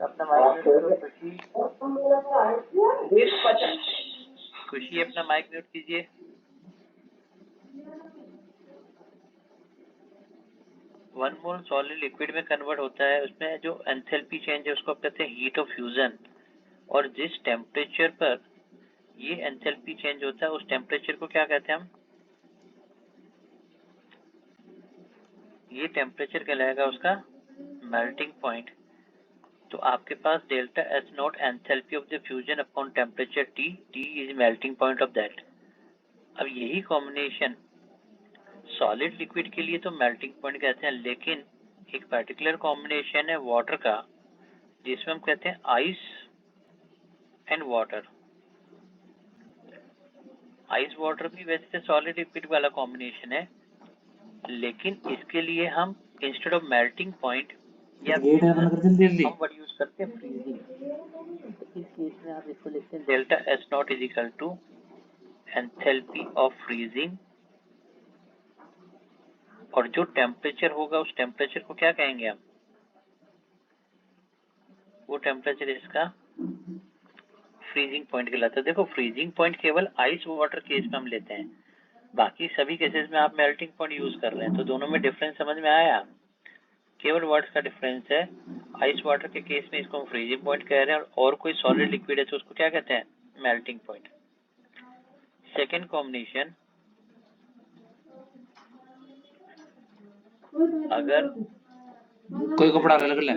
अपना mic mute करो खुशी अपना माइक म्यूट कीजिए। वन मोल सॉलिड लिक्विड में कन्वर्ट होता है, उसमें जो एंथैल्पी चेंज है उसको कहते हैं हीट ऑफ फ्यूजन, और जिस टेम्परेचर पर ये एंथैल्पी चेंज होता है उस टेम्परेचर को क्या कहते हैं हम? ये टेम्परेचर कहलाएगा उसका मेल्टिंग पॉइंट। तो आपके पास delta S naught enthalpy of the fusion upon temperature T, T is melting point of that. अब यही कॉम्बिनेशन सॉलिड लिक्विड के लिए तो मेल्टिंग पॉइंट कहते हैं, लेकिन एक पर्टिकुलर कॉम्बिनेशन है वाटर का जिसमें हम कहते हैं ice and water. Ice water भी वैसे सॉलिड लिक्विड वाला कॉम्बिनेशन है, लेकिन इसके लिए हम इंस्टेड ऑफ मेल्टिंग पॉइंट या हम वर्ड यूज करते हैं फ्रीजिंग। तो इस केस में आप इसको लिखते हैं delta S naught is equal to enthalpy of freezing, और जो टेम्परेचर होगा उस टेम्परेचर को क्या कहेंगे हम? वो टेम्परेचर इसका फ्रीजिंग पॉइंट कहलाता है। देखो फ्रीजिंग पॉइंट केवल आइस वाटर केस में हम लेते हैं, बाकी सभी केसेस में आप मेल्टिंग पॉइंट यूज कर रहे हैं। तो दोनों में डिफरेंस समझ में आया? केवल वर्ड्स का डिफरेंस है। आइस वाटर के केस में इसको हम फ्रीजिंग पॉइंट कह रहे हैं, और कोई सॉलिड लिक्विड है तो उसको क्या कहते हैं? Melting point. सेकेंड कॉम्बिनेशन, अगर कोई कपड़ा अलग ले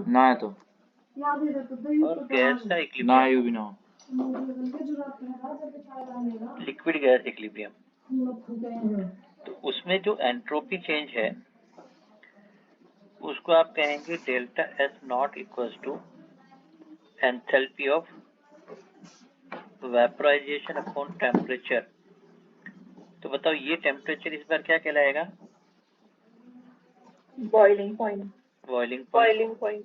ना है तो और गैस का ना यू भी ना लिक्विड गैस इक्विलिब्रियम, तो उसमें जो एंट्रोपी चेंज है उसको आप कहेंगे delta S naught equals to enthalpy of vaporisation upon temperature. तो बताओ ये टेम्परेचर इस बार क्या कहलाएगा? Boiling point. Boiling point.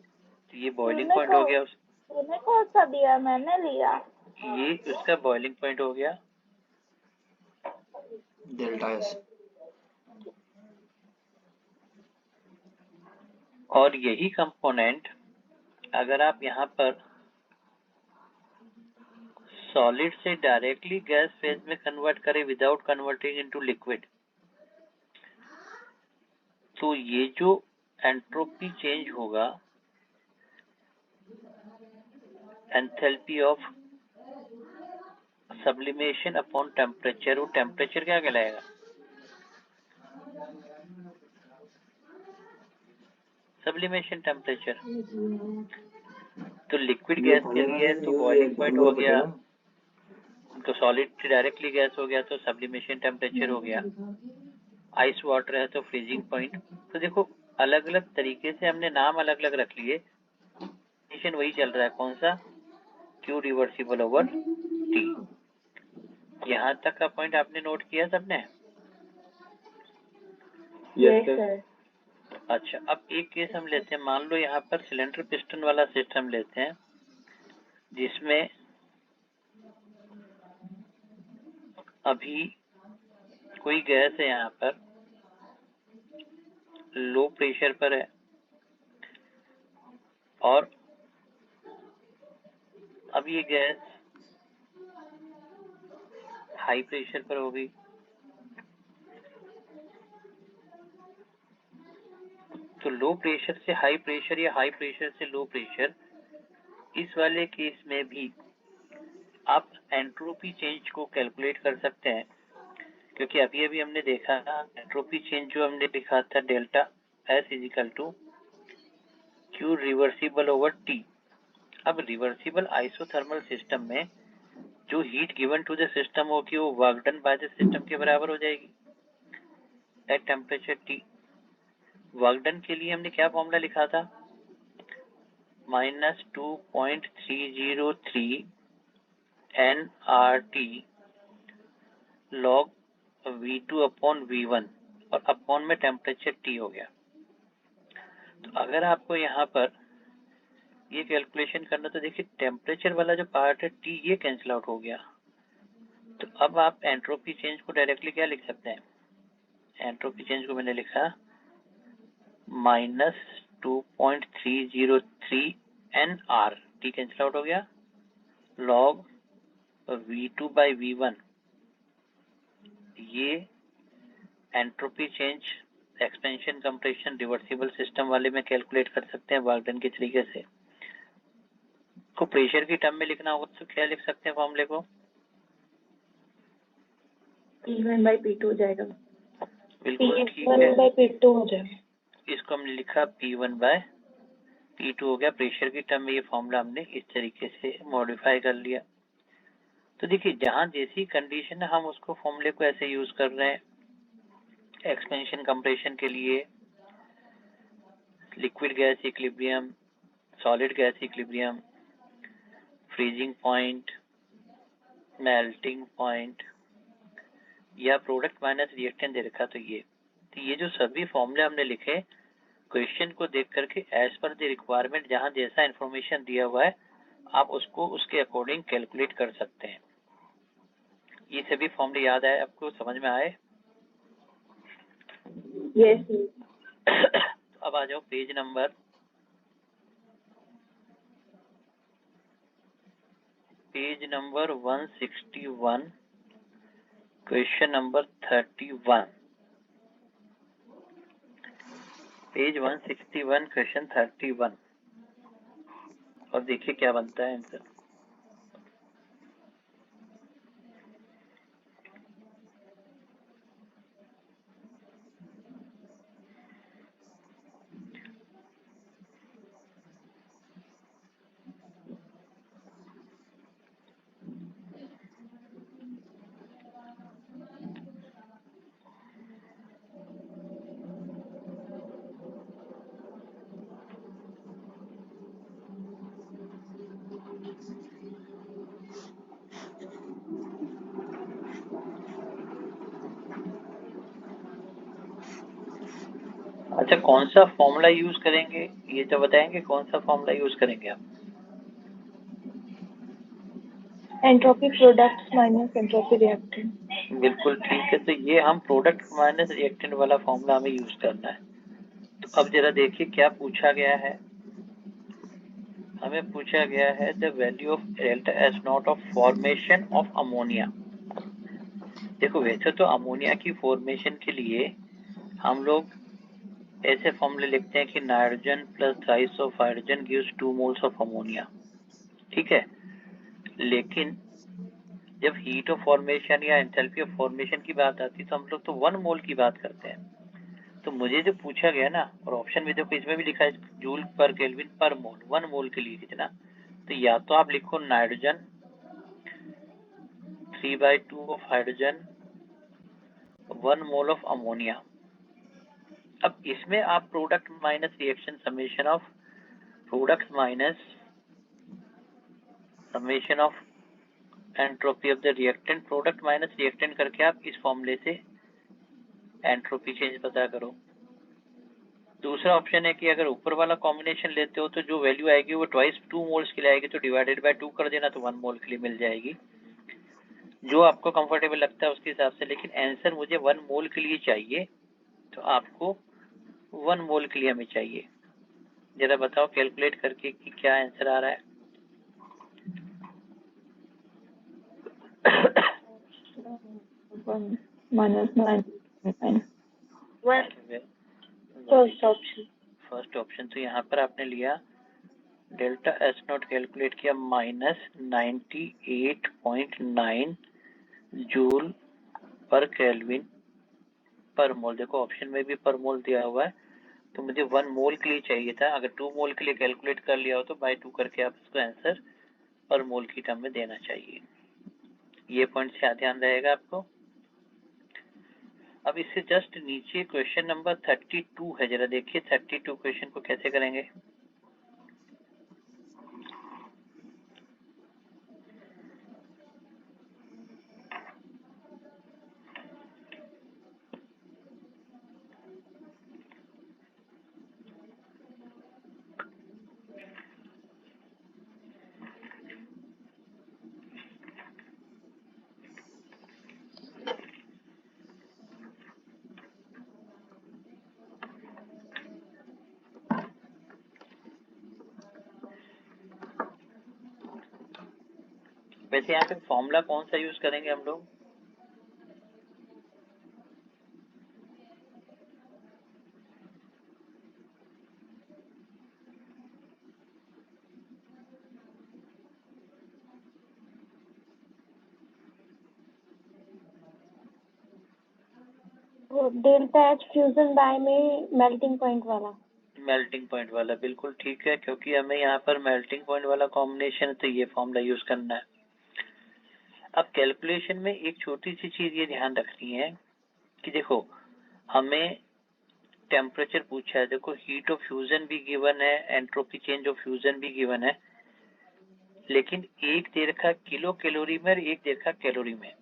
तो ये बॉइलिंग पॉइंट हो गया। तूने कौन सा दिया? मैंने लिया। ये उसका बॉइलिंग पॉइंट हो गया डेल्टा एस। और यही कंपोनेंट अगर आप यहाँ पर सॉलिड से डायरेक्टली गैस फेज में कन्वर्ट करें विदाउट कन्वर्टिंग इनटू लिक्विड, तो ये जो एंट्रोपी चेंज होगा enthalpy of sublimation upon temperature, वो टेम्परेचर क्या कहलाएगा? Sublimation temperature. तो लिक्विड गैस के लिए तो बॉइलिंग पॉइंट हो गया, तो सॉलिड डायरेक्टली गैस हो गया तो सब्लिमेशन टेम्परेचर हो गया, आइस वाटर है तो फ्रीजिंग पॉइंट। तो देखो अलग अलग तरीके से हमने नाम अलग अलग रख लिए, कंडीशन वही चल रहा है। कौन सा? Q reversible over T. यहाँ तक का पॉइंट आपने नोट किया सबने? Yes sir. अच्छा, अब एक केस हम लेते हैं, मान लो यहाँ पर सिलेंडर पिस्टन वाला सिस्टम लेते हैं जिसमें अभी कोई गैस है यहाँ पर लो प्रेशर पर है और अब ये गैस हाई प्रेशर पर होगी। तो लो प्रेशर से हाई प्रेशर या हाई प्रेशर से लो प्रेशर, इस वाले केस में भी आप एंट्रोपी चेंज को कैलकुलेट कर सकते हैं, क्योंकि अभी अभी हमने देखा एंट्रोपी चेंज जो हमने लिखा था delta S is equal to Q reversible over T. अब रिवर्सिबल आइसोथर्मल सिस्टम में जो heat given to the system होगी वो work done by the system के बराबर हो जाएगी at temperature T. Work done के लिए हमने क्या फॉर्मूला लिखा था? -2.303 nRT log V2 upon V1 और अपॉन में टेम्परेचर T हो गया। तो अगर आपको यहाँ पर ये कैलकुलेशन करना, तो देखिए टेम्परेचर वाला जो पार्ट है T ये कैंसिल आउट हो गया। तो अब आप एंट्रोपी चेंज को डायरेक्टली क्या लिख सकते हैं? एंट्रोपी चेंज को मैंने लिखा -2.303 N R, T cancel out हो गया, लॉग V2 by V1, ये entropy change expansion compression reversible system वाले में कैलकुलेट कर सकते हैं वाल्टन के तरीके से। को प्रेशर की टर्म में लिखना होगा तो क्या लिख सकते हैं फॉर्मूले को? P1 by P2 हो जाएगा। बिल्कुल ठीक P1 है, by P2 हो जाएगा। इसको हमने लिखा P1 by P2 हो गया। प्रेशर की टर्म में ये फॉर्मूला हमने इस तरीके से मॉडिफाई कर लिया। तो देखिए जहां जैसी कंडीशन है हम उसको फॉर्मूले को ऐसे यूज कर रहे हैं। एक्सपेंशन कंप्रेशन के लिए liquid gas equilibrium, solid gas equilibrium, freezing point, melting point या प्रोडक्ट माइनस रिएक्टेंट दे रखा। तो ये जो सभी फॉर्मूले हमने लिखे क्वेश्चन को देख करके एज पर द रिक्वायरमेंट जहां जैसा इंफॉर्मेशन दिया हुआ है आप उसको उसके अकॉर्डिंग कैलकुलेट कर सकते हैं। ये सभी फॉर्मूले याद आए आपको, समझ में आए? यस। अब आ जाओ page number 161, question number 31। Page 161 question 31 और देखिए क्या बनता है आंसर। अच्छा, कौन सा फॉर्मूला यूज करेंगे ये तो बताएंगे, कौन सा फॉर्मूला यूज करेंगे आप? Entropy product minus entropy reactant. बिल्कुल ठीक है, तो ये हम प्रोडक्ट माइनस रिएक्टेंट वाला फॉर्मूला हमें यूज करना है। तो अब जरा देखिए क्या पूछा गया है। हमें पूछा गया है the value of delta S not of formation of ammonia. देखो वैसे तो अमोनिया की फॉर्मेशन के लिए हम लोग ऐसे फॉर्मूले लिखते हैं कि nitrogen plus thrice of hydrogen gives 2 moles of ammonia, ठीक है। लेकिन जब हीट ऑफ फॉर्मेशन या एंथैल्पी ऑफ फॉर्मेशन की बात आती है तो हम लोग तो 1 मोल की बात करते हैं। तो मुझे जो पूछा गया ना, और ऑप्शन में देखो इसमें भी लिखा है जूल पर केल्विन पर मोल, 1 मोल के लिए कितना। तो या तो आप लिखो nitrogen 3/2 of hydrogen 1 mole of ammonia. अब इसमें आप product minus reaction summation of product minus summation of entropy of the reactant, product minus reactant करके आप इस फॉर्मूले से एंट्रोपी चेंज पता करो। दूसरा ऑप्शन है कि अगर ऊपर वाला कॉम्बिनेशन लेते हो तो जो वैल्यू आएगी वो ट्वाइस 2 मोल्स के लिए आएगी, तो डिवाइडेड बाय 2 कर देना तो 1 मोल के लिए मिल जाएगी। जो आपको कंफर्टेबल लगता है उसके हिसाब से, लेकिन आंसर मुझे 1 मोल के लिए चाहिए, तो आपको 1 मोल के लिए हमें चाहिए। जरा बताओ कैलकुलेट करके कि क्या आंसर आ रहा है। फर्स्ट ऑप्शन तो यहाँ पर आपने लिया डेल्टा एस नॉट कैलकुलेट किया -98.9 जूल पर केल्विन पर मोल। देखो ऑप्शन में भी पर मोल दिया हुआ है, तो मुझे 1 मोल के लिए चाहिए था। अगर 2 मोल के लिए कैलकुलेट कर लिया हो तो बाय 2 करके आप इसको आंसर पर मोल की टर्म में देना चाहिए। ये पॉइंट से ध्यान रहेगा आपको। अब इससे जस्ट नीचे क्वेश्चन नंबर 32 है, जरा देखिए 32 क्वेश्चन को कैसे करेंगे। वैसे यहाँ पे फॉर्मूला कौन सा यूज करेंगे हम लोग? डेल्टा एच फ्यूजन बाय में मेल्टिंग पॉइंट वाला। मेल्टिंग पॉइंट वाला, बिल्कुल ठीक है, क्योंकि हमें यहाँ पर मेल्टिंग पॉइंट वाला कॉम्बिनेशन है तो ये फॉर्मूला यूज करना है। अब कैलकुलेशन में एक छोटी सी चीज ये ध्यान रखनी है कि देखो हमें टेम्परेचर पूछा है, देखो हीट ऑफ फ्यूजन भी गिवन है, एंट्रोपी चेंज ऑफ फ्यूजन भी गिवन है, लेकिन एक दे रखा किलो कैलोरी में और एक दे रखा कैलोरी में।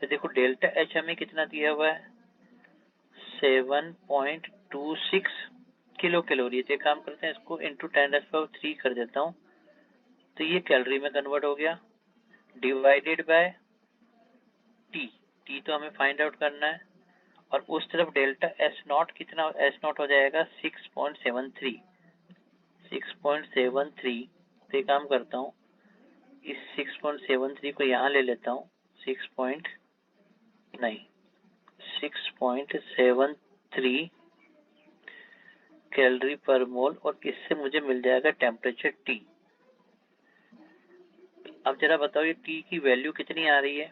तो देखो डेल्टा एच हमें कितना दिया हुआ है, 7.26 किलो कैलोरी। तो काम करते हैं इसको इंटू 10⁻³ कर देता हूँ, तो ये कैलोरी में कन्वर्ट हो गया, डिवाइडेड बाय टी। टी तो हमें फाइंड आउट करना है, और उस तरफ डेल्टा एस नॉट कितना, एस नॉट हो जाएगा 6.73। 6.73 पे काम करता हूँ, इस 6.73 को यहाँ ले लेता हूँ, 6.73 कैलोरी पर मोल, और इससे मुझे मिल जाएगा टेम्परेचर टी। अब जरा बताओ ये टी की वैल्यू कितनी आ रही है?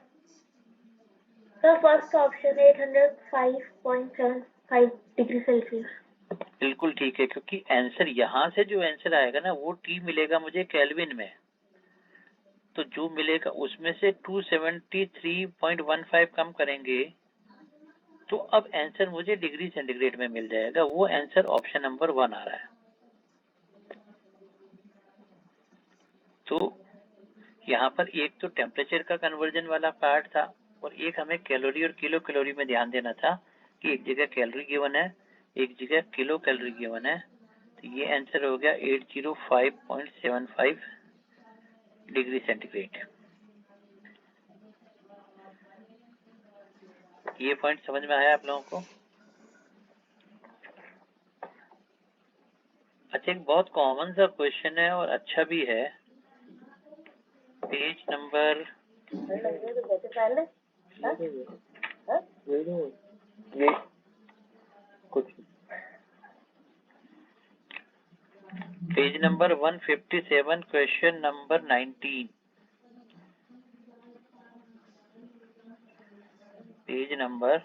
Sir first option 805.75 degree Celsius. बिल्कुल ठीक है, क्योंकि आंसर यहाँ से जो आंसर आएगा ना वो टी मिलेगा मुझे केल्विन में, तो जो मिलेगा उसमें से 273.15 कम करेंगे तो अब आंसर मुझे डिग्री सेंटीग्रेड में मिल जाएगा। वो आंसर ऑप्शन नंबर 1 आ रहा है। तो यहाँ पर एक तो टेम्परेचर का कन्वर्जन वाला पार्ट था, और एक हमें कैलोरी और किलो कैलोरी में ध्यान देना था कि एक जगह कैलोरी गिवन है, एक जगह किलो कैलोरी गिवन है। तो ये आंसर हो गया 805.75 डिग्री सेंटीग्रेड। ये पॉइंट समझ में आया आप लोगों को? अच्छा, एक बहुत कॉमन सा क्वेश्चन है और अच्छा भी है, page number page number 157, question number 19। Page number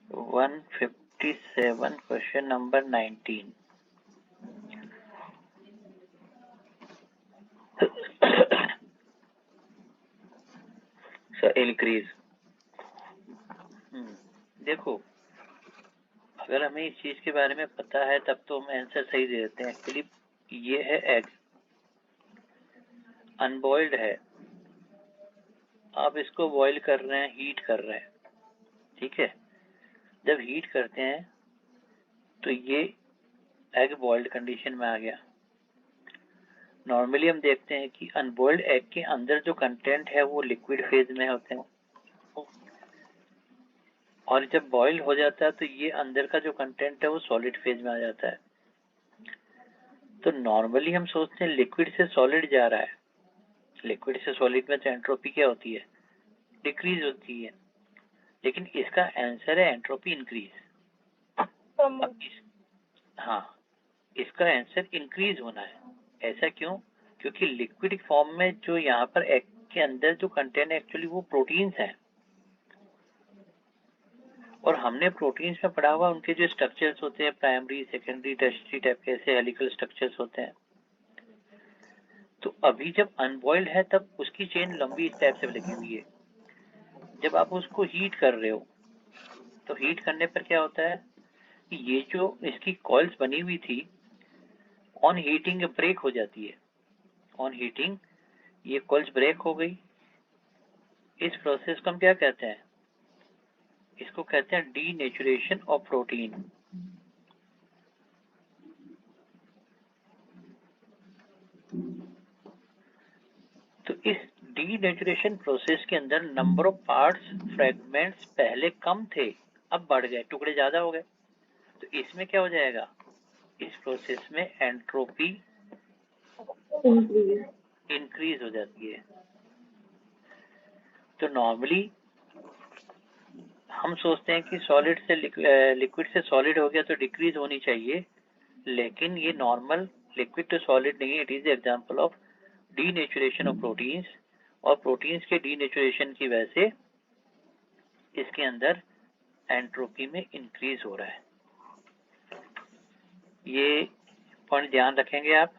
157, question number 19। Increase. देखो अगर हमें इस चीज के बारे में पता है तब तो हम आंसर सही दे देते हैं। एक्चुअली ये है एग, अनबॉइल्ड है, आप इसको बॉईल कर रहे हैं, हीट कर रहे हैं, ठीक है। जब हीट करते हैं तो ये एग बॉइल्ड कंडीशन में आ गया। नॉर्मली हम देखते हैं कि अनबॉइल्ड एग के अंदर जो कंटेंट है वो लिक्विड फेज में होते हैं, और जब बॉइल हो जाता है तो ये अंदर का जो कंटेंट है वो सॉलिड फेज में आ जाता है। तो नॉर्मली हम सोचते हैं लिक्विड से सॉलिड जा रहा है, लिक्विड से सॉलिड में तो एंट्रोपी क्या होती है, डिक्रीज होती है, लेकिन इसका आंसर है एंट्रोपी इंक्रीज। हाँ, इसका आंसर इंक्रीज होना है। ऐसा क्यों? क्योंकि लिक्विड फॉर्म में जो यहाँ पर एग के अंदर जो कंटेंट है एक्चुअली वो प्रोटीन्स हैं, और हमने प्रोटीन्स में पढ़ा हुआ उनके जो स्ट्रक्चर्स होते हैं प्राइमरी, सेकेंडरी, टर्शियरी टाइप के ऐसे हेलिकल स्ट्रक्चर्स होते हैं। तो अभी जब अनबॉइल्ड है तब उसकी चेन लंबी इस टाइप से लगी हुई है। जब आप उसको हीट कर रहे हो तो हीट करने पर क्या होता है कि ये जो इसकी कॉइल्स बनी हुई थी ऑन हीटिंग ब्रेक हो जाती है। ऑन हीटिंग ये कॉइल्स ब्रेक हो गई। इस प्रोसेस को हम क्या कहते हैं? इसको कहते हैं डीनेचुरेशन ऑफ प्रोटीन। तो इस डीनेचुरेशन प्रोसेस के अंदर नंबर ऑफ पार्ट्स फ्रेगमेंट्स पहले कम थे, अब बढ़ गए, टुकड़े ज्यादा हो गए। तो इसमें क्या हो जाएगा, इस प्रोसेस में एंट्रोपी इंक्रीज हो जाती है। तो नॉर्मली हम सोचते हैं कि सॉलिड से लिक्विड से सॉलिड हो गया तो डिक्रीज होनी चाहिए, लेकिन ये नॉर्मल लिक्विड टू सॉलिड नहीं है। It is example of denaturation of proteins, और प्रोटीन्स के डीनेचुरेशन की वजह से इसके अंदर एंट्रोपी में इंक्रीज हो रहा है। ये पॉइंट ध्यान रखेंगे आप।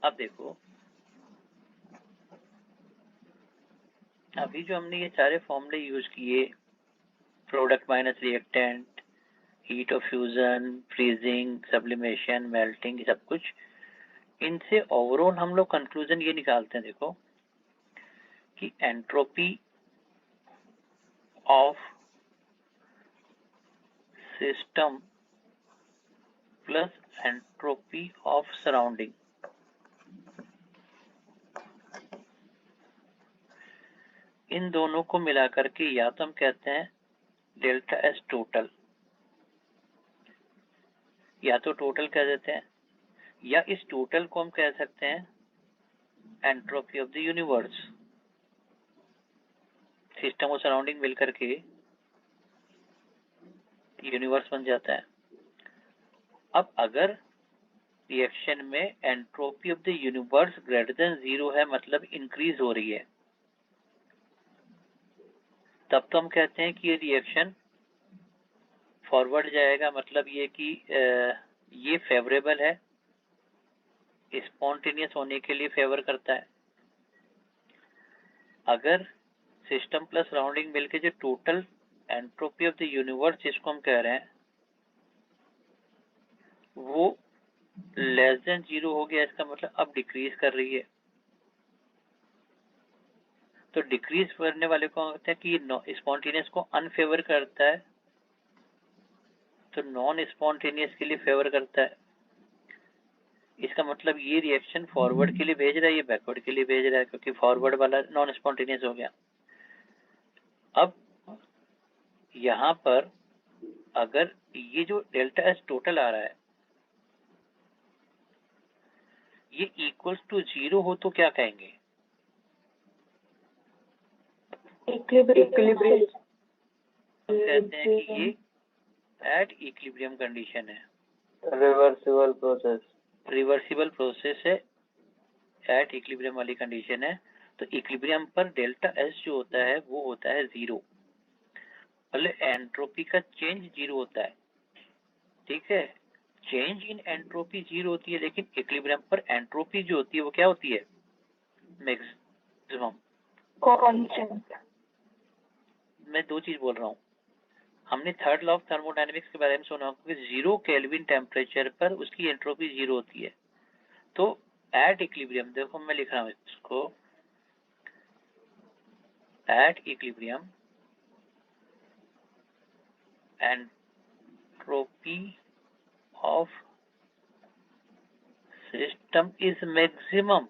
अब देखो, अभी जो हमने ये सारे फॉर्मूले यूज किए, product minus reactant, heat of fusion, freezing, sublimation, melting, सब कुछ, इनसे ओवरऑल हम लोग कंक्लूजन ये निकालते हैं, देखो, कि entropy of system plus entropy of surrounding, इन दोनों को मिलाकर के या तो हम कहते हैं डेल्टा एस टोटल, या तो टोटल कह देते हैं, या इस टोटल को हम कह सकते हैं entropy of the universe. System और सराउंडिंग मिलकर के यूनिवर्स बन जाता है। अब अगर रिएक्शन में entropy of the universe greater than 0 है, मतलब इंक्रीज हो रही है, तब तो हम कहते हैं कि ये रिएक्शन फॉरवर्ड जाएगा, मतलब ये कि ये फेवरेबल है, स्पॉन्टेनियस होने के लिए फेवर करता है। अगर सिस्टम प्लस सराउंडिंग मिलके जो total entropy of the universe जिसको हम कह रहे हैं वो लेस देन 0 हो गया, इसका मतलब अब डिक्रीज कर रही है। तो डिक्रीज करने वाले को कहते हैं कि स्पॉन्टेनियस को अनफेवर करता है, तो नॉन स्पॉन्टेनियस के लिए फेवर करता है। इसका मतलब ये रिएक्शन फॉरवर्ड के लिए भेज रहा है, ये बैकवर्ड के लिए भेज रहा है, क्योंकि फॉरवर्ड वाला नॉन स्पॉन्टेनियस हो गया। अब यहां पर अगर ये जो डेल्टा एस टोटल आ रहा है ये इक्वल्स टू 0 हो तो क्या कहेंगे? इक्विलिब्रियम। कहते हैं कि ये एट इक्विलिब्रियम कंडीशन है, रिवर्सिबल प्रोसेस। रिवर्सिबल प्रोसेस है, एट इक्विलिब्रियम वाली कंडीशन है। तो इक्विलिब्रियम पर डेल्टा एस जो होता है वो होता है 0, मतलब एंट्रोपी का चेंज 0 होता है, ठीक है। चेंज इन एंट्रोपी 0 होती है, लेकिन इक्विलिब्रियम पर एंट्रोपी जो होती है वो क्या होती है? मैक्सिमम। कांस्टेंट। मैं दो चीज बोल रहा हूँ। हमने थर्ड लॉ ऑफ थर्मोडायनेमिक्स के बारे में सुना होगा कि 0 केल्विन टेम्परेचर पर उसकी एंट्रोपी 0 होती है। तो एट इक्विलिब्रियम, देखो मैं लिख रहा हूँ इसको, at equilibrium entropy of system is maximum.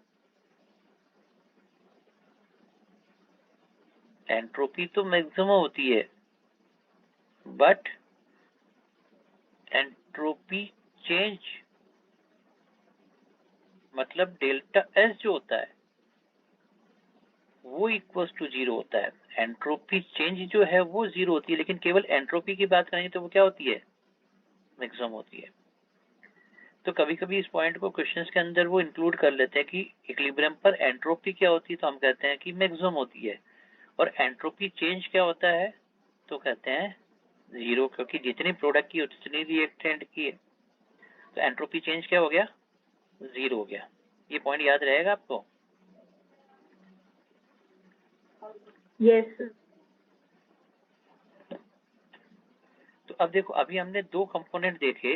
Entropy तो मैक्सिमम होती है, बट एंट्रोपी चेंज मतलब डेल्टा एस जो होता है वो इक्वल्स टू 0 होता है। एंट्रोपी चेंज जो है वो 0 होती है, लेकिन केवल एंट्रोपी की बात करेंगे तो वो क्या होती है? मैक्सिमम होती है। तो कभी कभी इस पॉइंट को क्वेश्चंस के अंदर वो इंक्लूड कर लेते हैं कि इक्विलिब्रियम पर एंट्रोपी क्या होती है, तो हम कहते हैं कि मैक्सिमम होती है। और एंट्रोपी चेंज क्या होता है तो कहते हैं 0, क्योंकि जितनी प्रोडक्ट की उतनी रिएक्टेंट की है, तो एंट्रोपी चेंज क्या हो गया? 0 हो गया। ये पॉइंट याद रहेगा आपको? यस। तो अब देखो, अभी हमने दो कंपोनेंट देखे,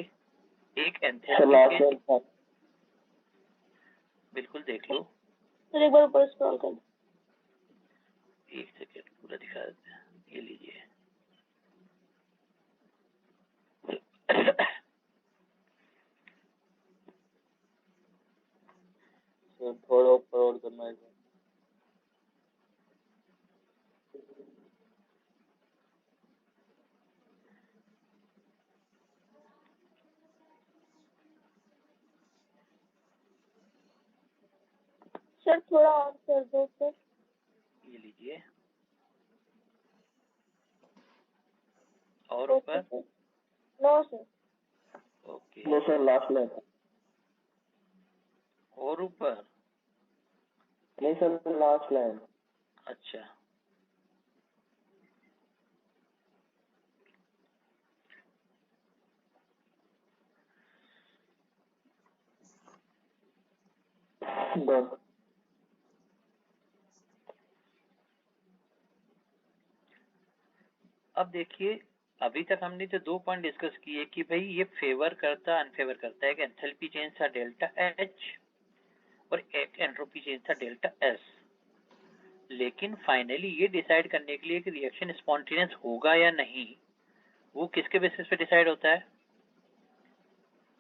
एक एंथैल्पी के, बिल्कुल देख लो, सर एक बार ऊपर स्क्रॉल कर। एक सेकेंड पूरा दिखा देते हैं, ये लीजिए। थोड़ा ऊपर और करना है। सर थोड़ा और कर दो सर। ये लीजिए, और ऊपर। No sir. Okay, no sir, last में। और ऊपर। नहीं सर, लास्ट लाइन। अच्छा, बस। अब देखिए, अभी तक हमने जो 2 पॉइंट डिस्कस किए कि भाई ये फेवर करता अनफेवर करता है कि एंथैल्पी चेंज था डेल्टा एच और एक एंट्रोपी चेंज था डेल्टा एस। लेकिन फाइनली ये डिसाइड करने के लिए कि रिएक्शन स्पॉन्टेनियस होगा या नहीं, वो किसके बेसिस पे डिसाइड होता है?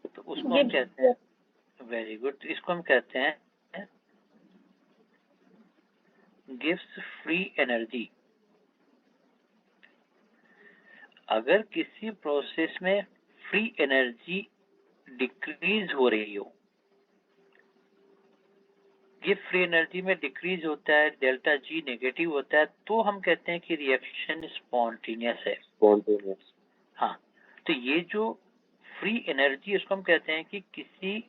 तो उसको हम कहते हैं, वेरी गुड, इसको हम कहते हैं गिव्स फ्री एनर्जी। अगर किसी प्रोसेस में फ्री एनर्जी डिक्रीज हो रही हो, ये फ्री एनर्जी में डिक्रीज होता है, डेल्टा जी नेगेटिव होता है, तो हम कहते हैं कि रिएक्शन स्पॉन्टेनियस है। स्पॉन्टेनियस। हाँ, तो ये जो फ्री एनर्जी, उसको हम कहते हैं कि किसी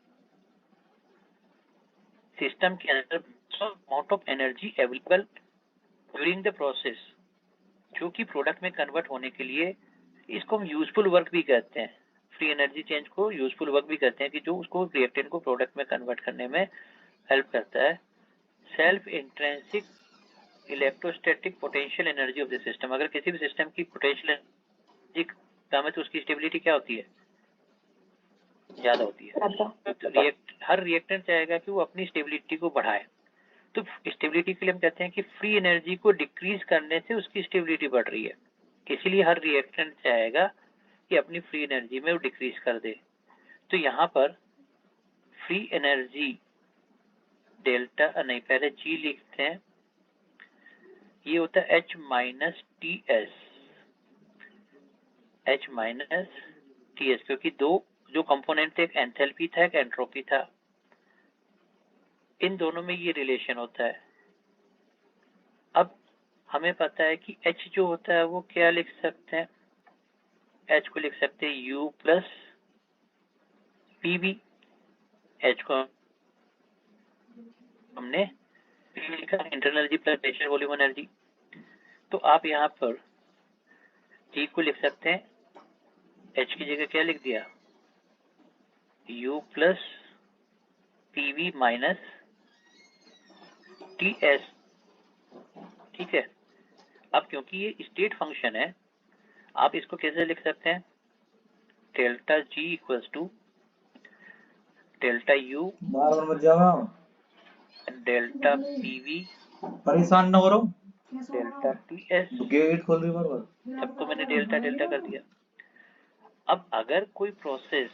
सिस्टम के अंदर amount of energy available during the process, जो कि प्रोडक्ट में कन्वर्ट होने के लिए, इसको हम यूजफुल वर्क भी कहते हैं। फ्री एनर्जी चेंज को यूजफुल वर्क भी कहते हैं कि जो उसको रिएक्टेंट को प्रोडक्ट में कन्वर्ट करने में हेल्प करता है। Self intrinsic electrostatic potential energy of the system. अगर किसी भी सिस्टम की पोटेंशियल एनर्जी कम है तो उसकी स्टेबिलिटी क्या होती है? ज्यादा होती है। तो हर रिएक्टेंट चाहेगा कि वो अपनी स्टेबिलिटी को बढ़ाए। तो स्टेबिलिटी के लिए हम कहते हैं कि फ्री एनर्जी को डिक्रीज करने से उसकी स्टेबिलिटी बढ़ रही है, इसीलिए हर रिएक्टेंट चाहेगा कि अपनी फ्री एनर्जी में वो डिक्रीज कर दे। तो यहाँ पर फ्री एनर्जी डेल्टा, नहीं पहले जी लिखते हैं, ये होता है H minus T S, H minus T S, क्योंकि दो जो कंपोनेंट थे, एक एंथैल्पी था एक एंट्रोपी था, इन दोनों में ये रिलेशन होता है। अब हमें पता है कि H जो होता है वो क्या लिख सकते हैं? H को लिख सकते हैं U प्लस PV। H को हमने PV लिखा, internal energy plus pressure volume energy. तो आप यहाँ पर G को लिख सकते हैं, H की जगह क्या लिख दिया? U plus PV minus TS। ठीक है। अब क्योंकि ये स्टेट फंक्शन है, आप इसको कैसे लिख सकते हैं? Delta G equals to delta U delta PV परेशान न हो रहा हूँ, डेल्टा TS। गेट खोल दी बराबर। तब तो मैंने डेल्टा डेल्टा कर दिया। अब अगर कोई प्रोसेस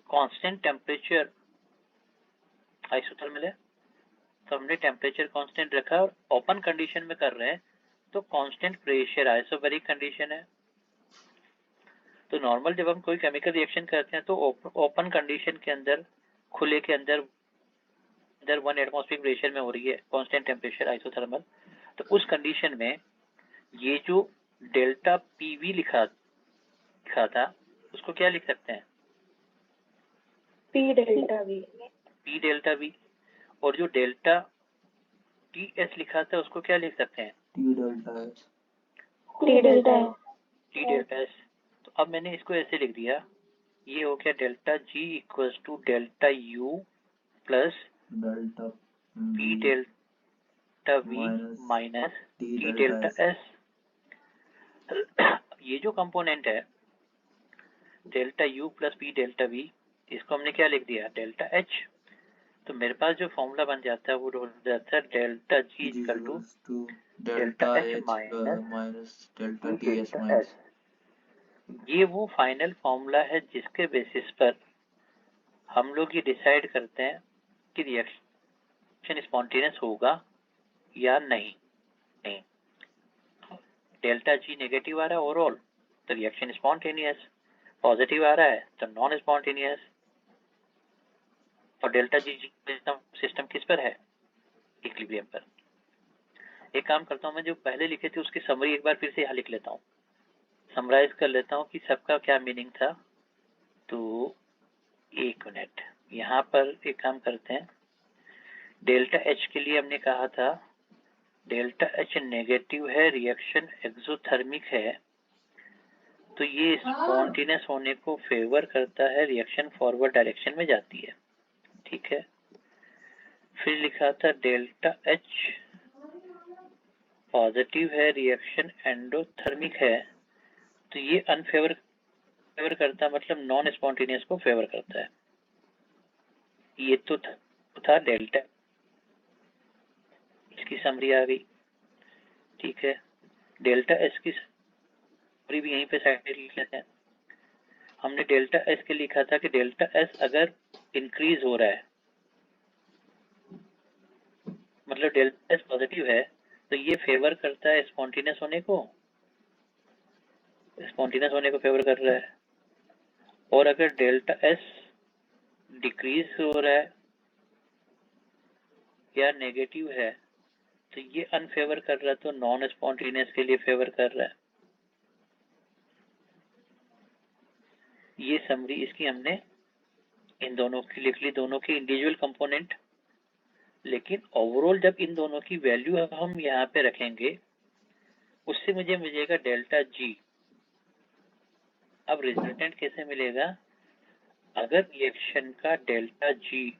कांस्टेंट टेम्परेचर आइसोथर्मल है, तो हमने टेम्परेचर कांस्टेंट रखा और ओपन कंडीशन में कर रहे हैं, तो कांस्टेंट प्रेशर आइसोबैरिक कंडीशन है। तो नॉर्मल जब हम कोई केमिकल रिएक्शन करते हैं तो ओपन कंडीशन के अंदर, खुले के अंदर 1 एटमॉस्फेरिक प्रेशर में हो रही है, कांस्टेंट टेम्परेचर आइसोथर्मल। तो उस कंडीशन में ये जो डेल्टा पीवी लिखा था, उसको क्या लिख सकते हैं? P delta we. और जो डेल्टा टी एस लिखा था उसको क्या लिख सकते हैं? T delta S. T delta S. तो अब मैंने इसको ऐसे लिख दिया, ये हो गया delta G equals to delta U plus delta P delta V minus T delta S. ये जो कंपोनेंट है delta U plus P delta V, इसको हमने क्या लिख दिया? Delta H. तो मेरे पास जो फॉर्मूला बन जाता है वो हो जाता है delta G equal to delta H minus delta T S minus. ये वो फाइनल फॉर्मूला है जिसके बेसिस पर हम लोग ये डिसाइड करते हैं कि रिएक्शन स्पॉन्टेनियस होगा या नहीं। डेल्टा जी नेगेटिव आ रहा है ओवरऑल, तो रिएक्शन स्पॉन्टेनियस। पॉजिटिव आ रहा है तो नॉन स्पॉन्टेनियस। और डेल्टा जी सिस्टम किस पर है? इक्विलिब्रियम पर। एक काम करता हूँ, मैं जो पहले लिखे थे उसकी समरी एक बार फिर से यहाँ लिख लेता हूँ, समराइज कर लेता हूँ कि सबका क्या मीनिंग था। तो एक मिनट, यहाँ पर एक काम करते हैं। डेल्टा एच के लिए हमने कहा था डेल्टा एच नेगेटिव है, रिएक्शन एक्सोथर्मिक है, तो ये स्पॉन्टेनियस होने को फेवर करता है, रिएक्शन फॉरवर्ड डायरेक्शन में जाती है। ठीक है। फिर लिखा था डेल्टा एच पॉजिटिव है, रिएक्शन एंडोथर्मिक है, तो ये अनफेवर करता है, मतलब नॉन स्पॉन्टेनियस को फेवर करता है। ये तो था डेल्टा, इसकी समरी आ गई। ठीक है। डेल्टा एस की समरी भी यहीं पे साइड में लिख लेते हैं। हमने डेल्टा एस के लिखा था कि डेल्टा एस अगर इंक्रीज हो रहा है, मतलब डेल्टा एस पॉजिटिव है, तो ये फेवर करता है स्पॉन्टेनियस होने को, फेवर कर रहा है। और अगर डेल्टा एस डिक्रीज हो रहा है या नेगेटिव है, तो ये अनफेवर कर रहा है, तो नॉन स्पॉन्टेनियस के लिए फेवर कर रहा है। ये समरी इसकी हमने इन दोनों की लिख ली, दोनों की इंडिविजुअल कंपोनेंट। लेकिन ओवरऑल जब इन दोनों की वैल्यू हम यहाँ पे रखेंगे, उससे मुझे मिलेगा डेल्टा जी। अब रिजल्टेंट कैसे मिलेगा? अगर रिएक्शन का डेल्टा जी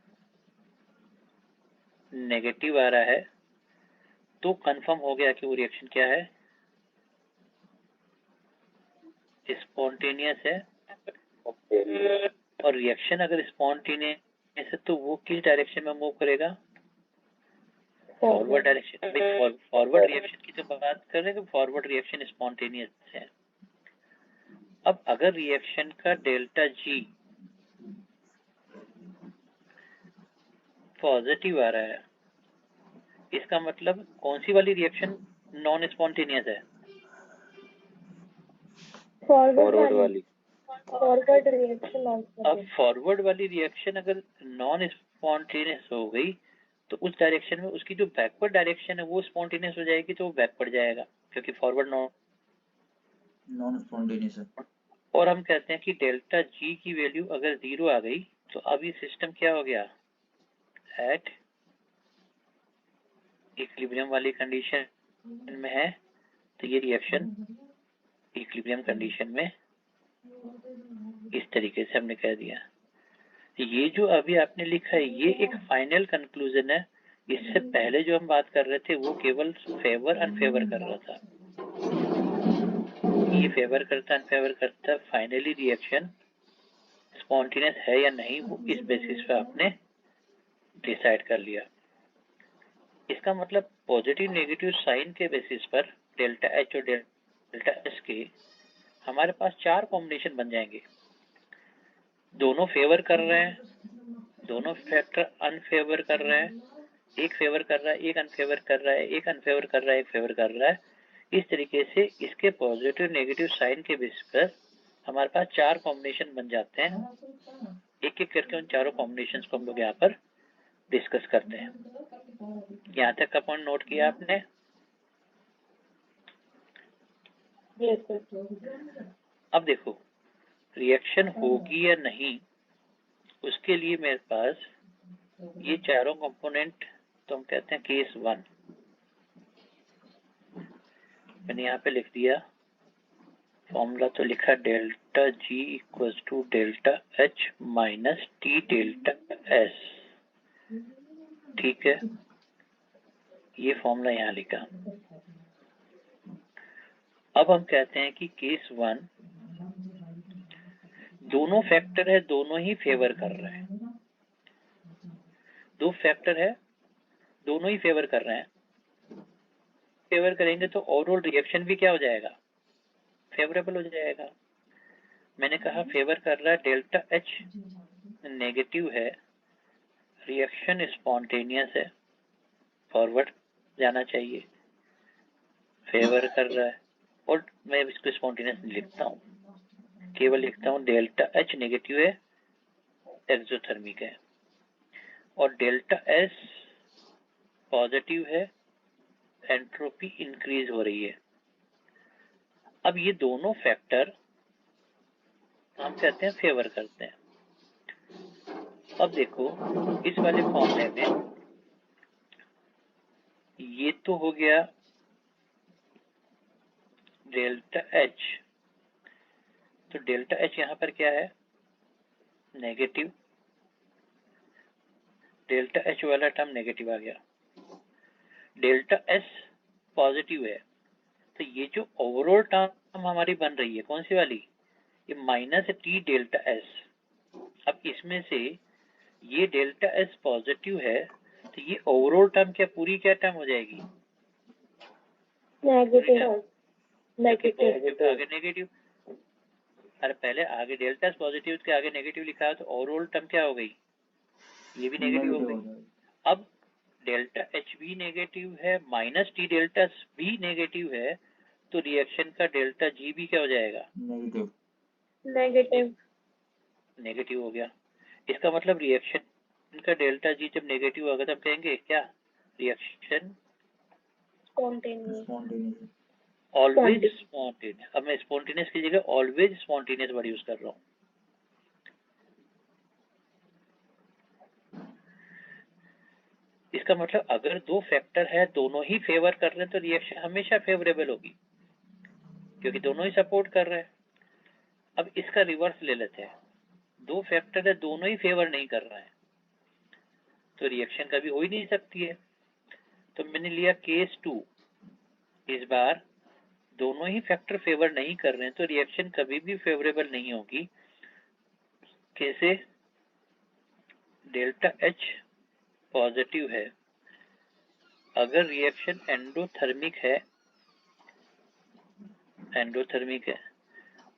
नेगेटिव आ रहा है तो कंफर्म हो गया कि वो रिएक्शन क्या है, स्पॉन्टेनियस है। और रिएक्शन अगर स्पॉन्टेनियस है तो वो किस डायरेक्शन में मूव करेगा? Forward direction. फॉरवर्ड रिएक्शन की तो बात कर रहे हैं कि फॉरवर्ड रिएक्शन स्पॉन्टेनियस है। अब अगर रिएक्शन का डेल्टा जी पॉजिटिव आ रहा है, इसका मतलब कौन सी वाली रिएक्शन नॉन स्पॉन्टेनियस है? फॉरवर्ड वाली फॉरवर्ड रिएक्शन। अब फॉरवर्ड वाली रिएक्शन अगर नॉन स्पॉन्टेनियस हो गई तो उस डायरेक्शन में उसकी जो बैकवर्ड डायरेक्शन है वो स्पॉन्टेनियस हो जाएगी, तो वो बैकवर्ड जाएगा क्योंकि फॉरवर्ड नॉन स्पॉन्टेनियस है। और हम कहते हैं कि डेल्टा जी की वैल्यू अगर 0 आ गई तो अब ये सिस्टम क्या हो गया? एट इक्विलिब्रियम वाली कंडीशन में है, तो ये रिएक्शन इक्विलिब्रियम कंडीशन में, इस तरीके से हमने कह दिया। ये जो अभी आपने लिखा है ये एक फाइनल कंक्लूजन है। इससे पहले जो हम बात कर रहे थे वो केवल फेवर अनफेवर कर रहा था, ये फेवर करता अनफेवर करता, फाइनली रिएक्शन स्पॉन्टेनियस है या नहीं वो इस बेसिस पे आपने डिसाइड कर लिया। इसका मतलब पॉजिटिव नेगेटिव साइन के बेसिस पर डेल्टा एच और डेल्टा एस के हमारे पास 4 कॉम्बिनेशन बन जाएंगे। दोनों फेवर कर रहे हैं, दोनों फैक्टर अनफेवर कर रहे हैं, एक फेवर कर रहा है, एक अनफेवर कर रहा है, एक अनफेवर कर रहा है, एक फेवर कर रहा है। इस तरीके से इसके पॉजिटिव नेगेटिव साइन के बेस पर हमारे पास 4 कॉम्बिनेशन बन जाते हैं। एक एक करके उन चारों कॉम्बिनेशन को हम लोग यहाँ पर डिस्कस करते हैं। यहाँ तक का पॉइंट नोट किया आपने? अब देखो रिएक्शन होगी या नहीं, उसके लिए मेरे पास ये चारों कंपोनेंट, तो हम कहते हैं केस 1। मैंने यहाँ पे लिख दिया फॉर्मूला, तो लिखा delta G equals to delta H minus T delta S. ठीक है, ये फॉर्मूला यहाँ लिखा। अब हम कहते हैं कि केस 1 दोनों फैक्टर है, दोनों ही फेवर कर रहे हैं। दो फैक्टर है, दोनों ही फेवर कर रहे हैं। फेवर करेंगे तो ओवरऑल रिएक्शन भी क्या हो जाएगा? फेवरेबल हो जाएगा। मैंने कहा फेवर कर रहा है, डेल्टा एच नेगेटिव है, रिएक्शन स्पॉन्टेनियस है, फॉरवर्ड जाना चाहिए, फेवर कर रहा है। और मैं इसको स्पॉन्टेनियस लिखता हूँ केवल लिखता हूँ डेल्टा एच नेगेटिव है, एक्सोथर्मिक है, और डेल्टा एस पॉजिटिव है, एंट्रोपी इंक्रीज हो रही है। अब ये दोनों फैक्टर हम कहते हैं फेवर करते हैं। अब देखो इस वाले फॉर्मूले में ये तो हो गया डेल्टा एच, तो डेल्टा एच यहाँ पर क्या है, नेगेटिव, डेल्टा एच वाला टर्म नेगेटिव आ गया, डेल्टा एस पॉजिटिव है, तो ये जो ओवरऑल टर्म हमारी बन रही है कौन सी वाली, ये माइनस टी डेल्टा एस। अब इसमें से ये डेल्टा एस पॉजिटिव है, तो ये ओवरऑल टर्म क्या पूरी क्या टर्म हो जाएगी, नेगेटिव नेगेटिव आगे नेगेटिव। अरे पहले आगे डेल्टा एस पॉजिटिव के आगे नेगेटिव लिखा है, तो ओवरऑल टर्म क्या हो गई, ये भी नेगेटिव हो गई। अब डेल्टा एच भी नेगेटिव है, माइनस टी डेल्टा भी नेगेटिव है, तो रिएक्शन का डेल्टा जी भी क्या हो जाएगा, नेगेटिव नेगेटिव हो गया। इसका मतलब रिएक्शन का डेल्टा जी जब नेगेटिव होगा तब कहेंगे क्या, रिएक्शन स्पॉन्टेनियस ऑलवेज स्पॉन्टेनियस। अब मैं स्पॉन्टेनियस की जगह ऑलवेज स्पॉन्टेनियस वर्ड यूज कर रहा हूँ। इसका मतलब अगर दो फैक्टर है दोनों ही फेवर कर रहे हैं तो रिएक्शन हमेशा फेवरेबल होगी, क्योंकि दोनों ही सपोर्ट कर रहे हैं। अब इसका रिवर्स ले लेते हैं, दो फैक्टर है दोनों ही फेवर नहीं कर रहे हैं, तो रिएक्शन कभी हो ही नहीं सकती है। तो मैंने लिया केस 2, इस बार दोनों ही फैक्टर फेवर नहीं कर रहे हैं, तो रिएक्शन कभी भी फेवरेबल नहीं होगी। कैसे, डेल्टा एच पॉजिटिव है, अगर रिएक्शन एंडोथर्मिक है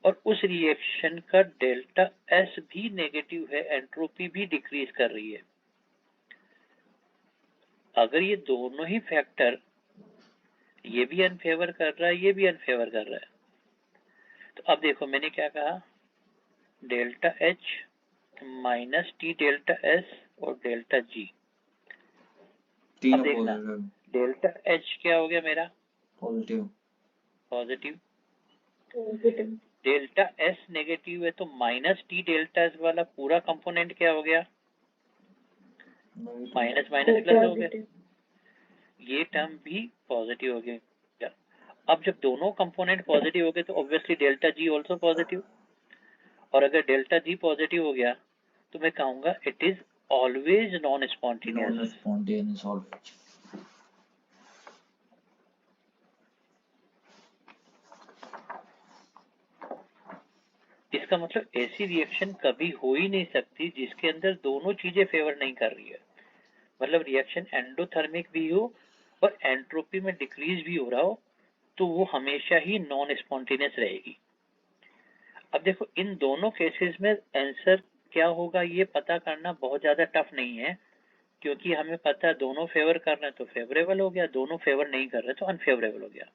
और उस रिएक्शन का डेल्टा एस भी नेगेटिव है, एंट्रोपी भी डिक्रीज कर रही है। अगर ये दोनों ही फैक्टर, ये भी अनफेवर कर रहा है, ये भी अनफेवर कर रहा है, तो अब देखो मैंने क्या कहा, delta H minus T delta S और डेल्टा जी। अब देखना डेल्टा एच क्या हो गया मेरा, पॉजिटिव, डेल्टा एस नेगेटिव है, तो माइनस टी डेल्टा एस वाला पूरा कंपोनेंट क्या हो गया, माइनस माइनस प्लस हो गया, ये टर्म भी पॉजिटिव हो गया। अब जब दोनों कंपोनेंट पॉजिटिव हो गए तो obviously delta G also positive, और अगर डेल्टा जी पॉजिटिव हो गया तो मैं कहूंगा it is always non spontaneous. इसका मतलब ऐसी रिएक्शन कभी हो ही नहीं सकती जिसके अंदर दोनों चीजें फेवर नहीं कर रही है, मतलब रिएक्शन एंडोथर्मिक भी हो और एंट्रोपी में डिक्रीज भी हो रहा हो, तो वो हमेशा ही नॉन स्पॉन्टेनियस रहेगी। अब देखो इन दोनों केसेस में आंसर क्या होगा ये पता करना बहुत ज्यादा टफ नहीं है, क्योंकि हमें पता है दोनों फेवर कर रहे हैं तो फेवरेबल हो गया, दोनों फेवर नहीं कर रहे तो अनफेवरेबल हो गया।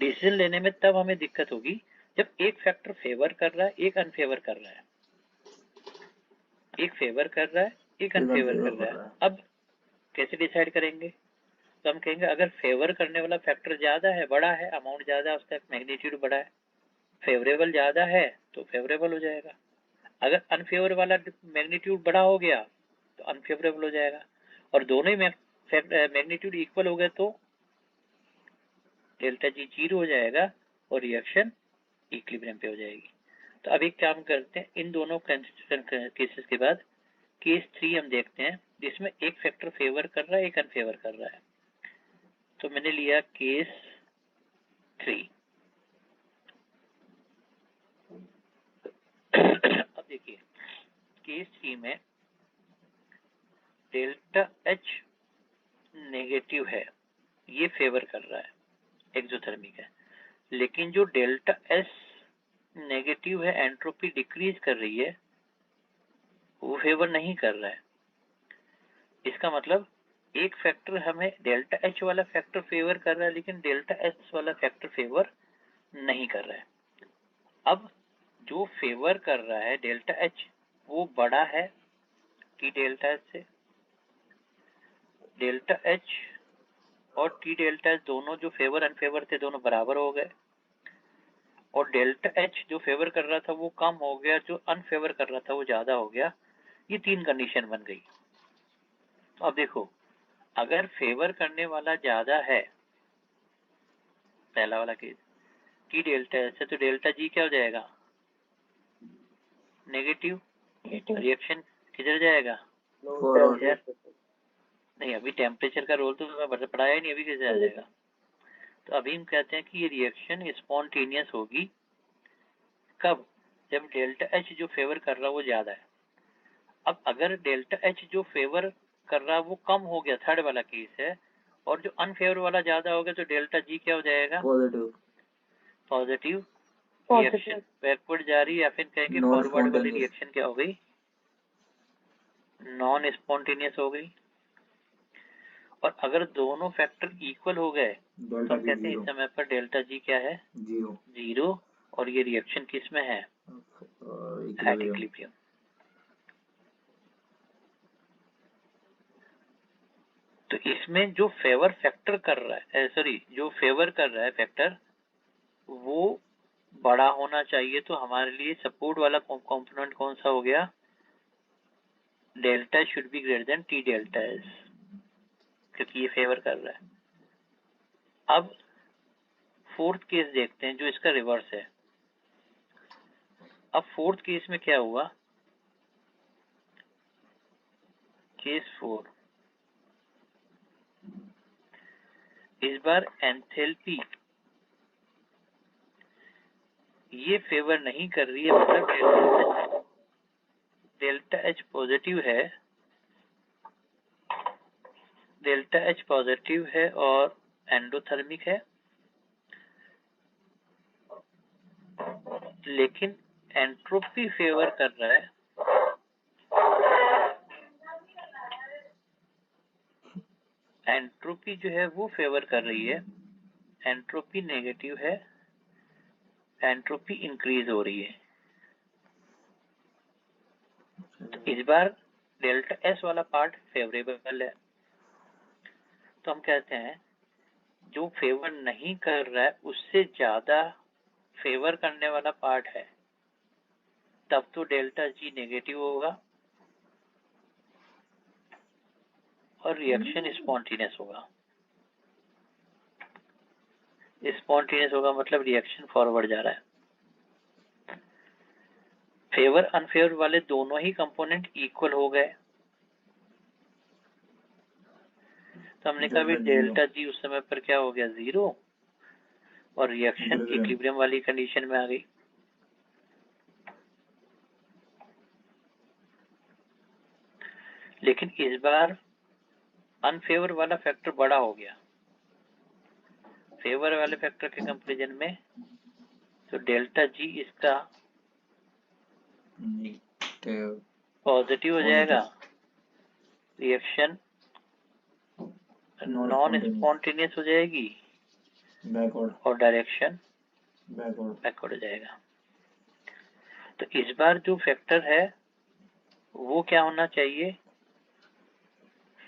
डिसीजन लेने में तब हमें दिक्कत होगी जब एक फैक्टर फेवर कर रहा है, एक अनफेवर कर रहा है, एक फेवर कर रहा है, एक अनफेवर कर रहा है। अब कैसे डिसाइड करेंगे, तो हम कहेंगे अगर फेवर करने वाला फैक्टर ज्यादा है, बड़ा है, अमाउंट ज्यादा है, उसका मैग्नीट्यूड बड़ा है, फेवरेबल ज्यादा है तो फेवरेबल हो जाएगा। अगर अनफेवर वाला मैग्नीट्यूड बड़ा हो गया तो अनफेवरेबल हो जाएगा, और दोनों ही मैग्नीट्यूड इक्वल हो गए तो डेल्टा जी 0 हो जाएगा और रिएक्शन इक्विलिब्रियम पे हो जाएगी। तो अब एक काम करते हैं, इन दोनों केसेस के बाद केस 3 हम देखते हैं जिसमें एक फैक्टर फेवर कर रहा है, एक अनफेवर कर रहा है। तो मैंने लिया केस 3। अब देखिए केस 3 में डेल्टा एच नेगेटिव है, ये फेवर कर रहा है, एक्सोथर्मिक है, लेकिन जो डेल्टा एस नेगेटिव है, एंट्रोपी डिक्रीज कर रही है, वो फेवर नहीं कर रहा है। इसका मतलब एक फैक्टर हमें डेल्टा एच वाला फैक्टर फेवर कर रहा है, लेकिन डेल्टा एस वाला फैक्टर फेवर नहीं कर रहा है। अब जो फेवर कर रहा है डेल्टा एच वो बड़ा है टी डेल्टा एच से। डेल्टा एच और टी डेल्टा एच दोनों जो फेवर अनफेवर थे दोनों बराबर हो गए, और डेल्टा एच जो फेवर कर रहा था वो कम हो गया, जो अनफेवर कर रहा था वो ज्यादा हो गया। ये तीन कंडीशन बन गई। तो अब देखो, अगर फेवर करने वाला ज्यादा है, पहला वाला केस टी डेल्टा एच है, तो डेल्टा जी क्या हो जाएगा? नेगेटिव। रिएक्शन किधर जाएगा? नहीं, अभी टेम्परेचर का रोल तो मैं पढ़ाया नहीं, अभी कैसे आ जाएगा? तो अभी हम कहते हैं कि ये रिएक्शन स्पॉन्टेनियस होगी कब? जब डेल्टा एच जो फेवर कर रहा है वो ज्यादा है। अब अगर डेल्टा एच जो फेवर कर रहा है वो कम हो गया, थर्ड वाला केस है, और जो अनफेवर वाला ज्यादा हो गया, तो डेल्टा जी क्या हो जाएगा? पॉजिटिव। रिएक्शन बैकवर्ड जा रही है, या फिर कहेंगे फॉरवर्ड वाली रिएक्शन क्या हो गई? नॉन स्पॉन्टेनियस हो गई। और अगर दोनों फैक्टर इक्वल हो गए तो हम कहते हैं इस समय पर डेल्टा जी क्या है? जीरो। और ये रिएक्शन किस में है? At equilibrium. तो इसमें जो फेवर फैक्टर कर रहा है, जो फेवर कर रहा है फैक्टर, वो बड़ा होना चाहिए। तो हमारे लिए सपोर्ट वाला कंपोनेंट कौन सा हो गया? Delta should be greater than T delta S, क्योंकि ये फेवर कर रहा है। अब फोर्थ केस देखते हैं जो इसका रिवर्स है। अब फोर्थ केस में क्या हुआ? केस 4, इस बार एंथैल्पी ये फेवर नहीं कर रही है, मतलब डेल्टा एच पॉजिटिव है, डेल्टा एच पॉजिटिव है और एंडोथर्मिक है, लेकिन एंट्रोपी फेवर कर रहा है। एंट्रोपी जो है वो फेवर कर रही है, एंट्रोपी नेगेटिव है, एंट्रोपी इंक्रीज हो रही है। तो इस बार डेल्टा एस वाला पार्ट फेवरेबल है। तो हम कहते हैं जो फेवर नहीं कर रहा है उससे ज्यादा फेवर करने वाला पार्ट है, तब तो डेल्टा जी नेगेटिव होगा और रिएक्शन स्पॉन्टेनियस होगा। स्पॉन्टेनियस होगा मतलब रिएक्शन फॉरवर्ड जा रहा है। फेवर अनफेवर वाले दोनों ही कंपोनेंट इक्वल हो गए, तो हमने कहा भी डेल्टा जी उस समय पर क्या हो गया? जीरो, और रिएक्शन इक्विलिब्रियम वाली कंडीशन में आ गई। लेकिन इस बार अनफेवर वाला फैक्टर बड़ा हो गया फेवर वाले फैक्टर के कंपैरिजन में, तो डेल्टा जी इसका पॉजिटिव हो जाएगा, रिएक्शन नॉन स्पॉन्टेनियस हो जाएगी और डायरेक्शन बैकवर्ड हो जाएगा। तो इस बार जो फैक्टर है वो क्या होना चाहिए?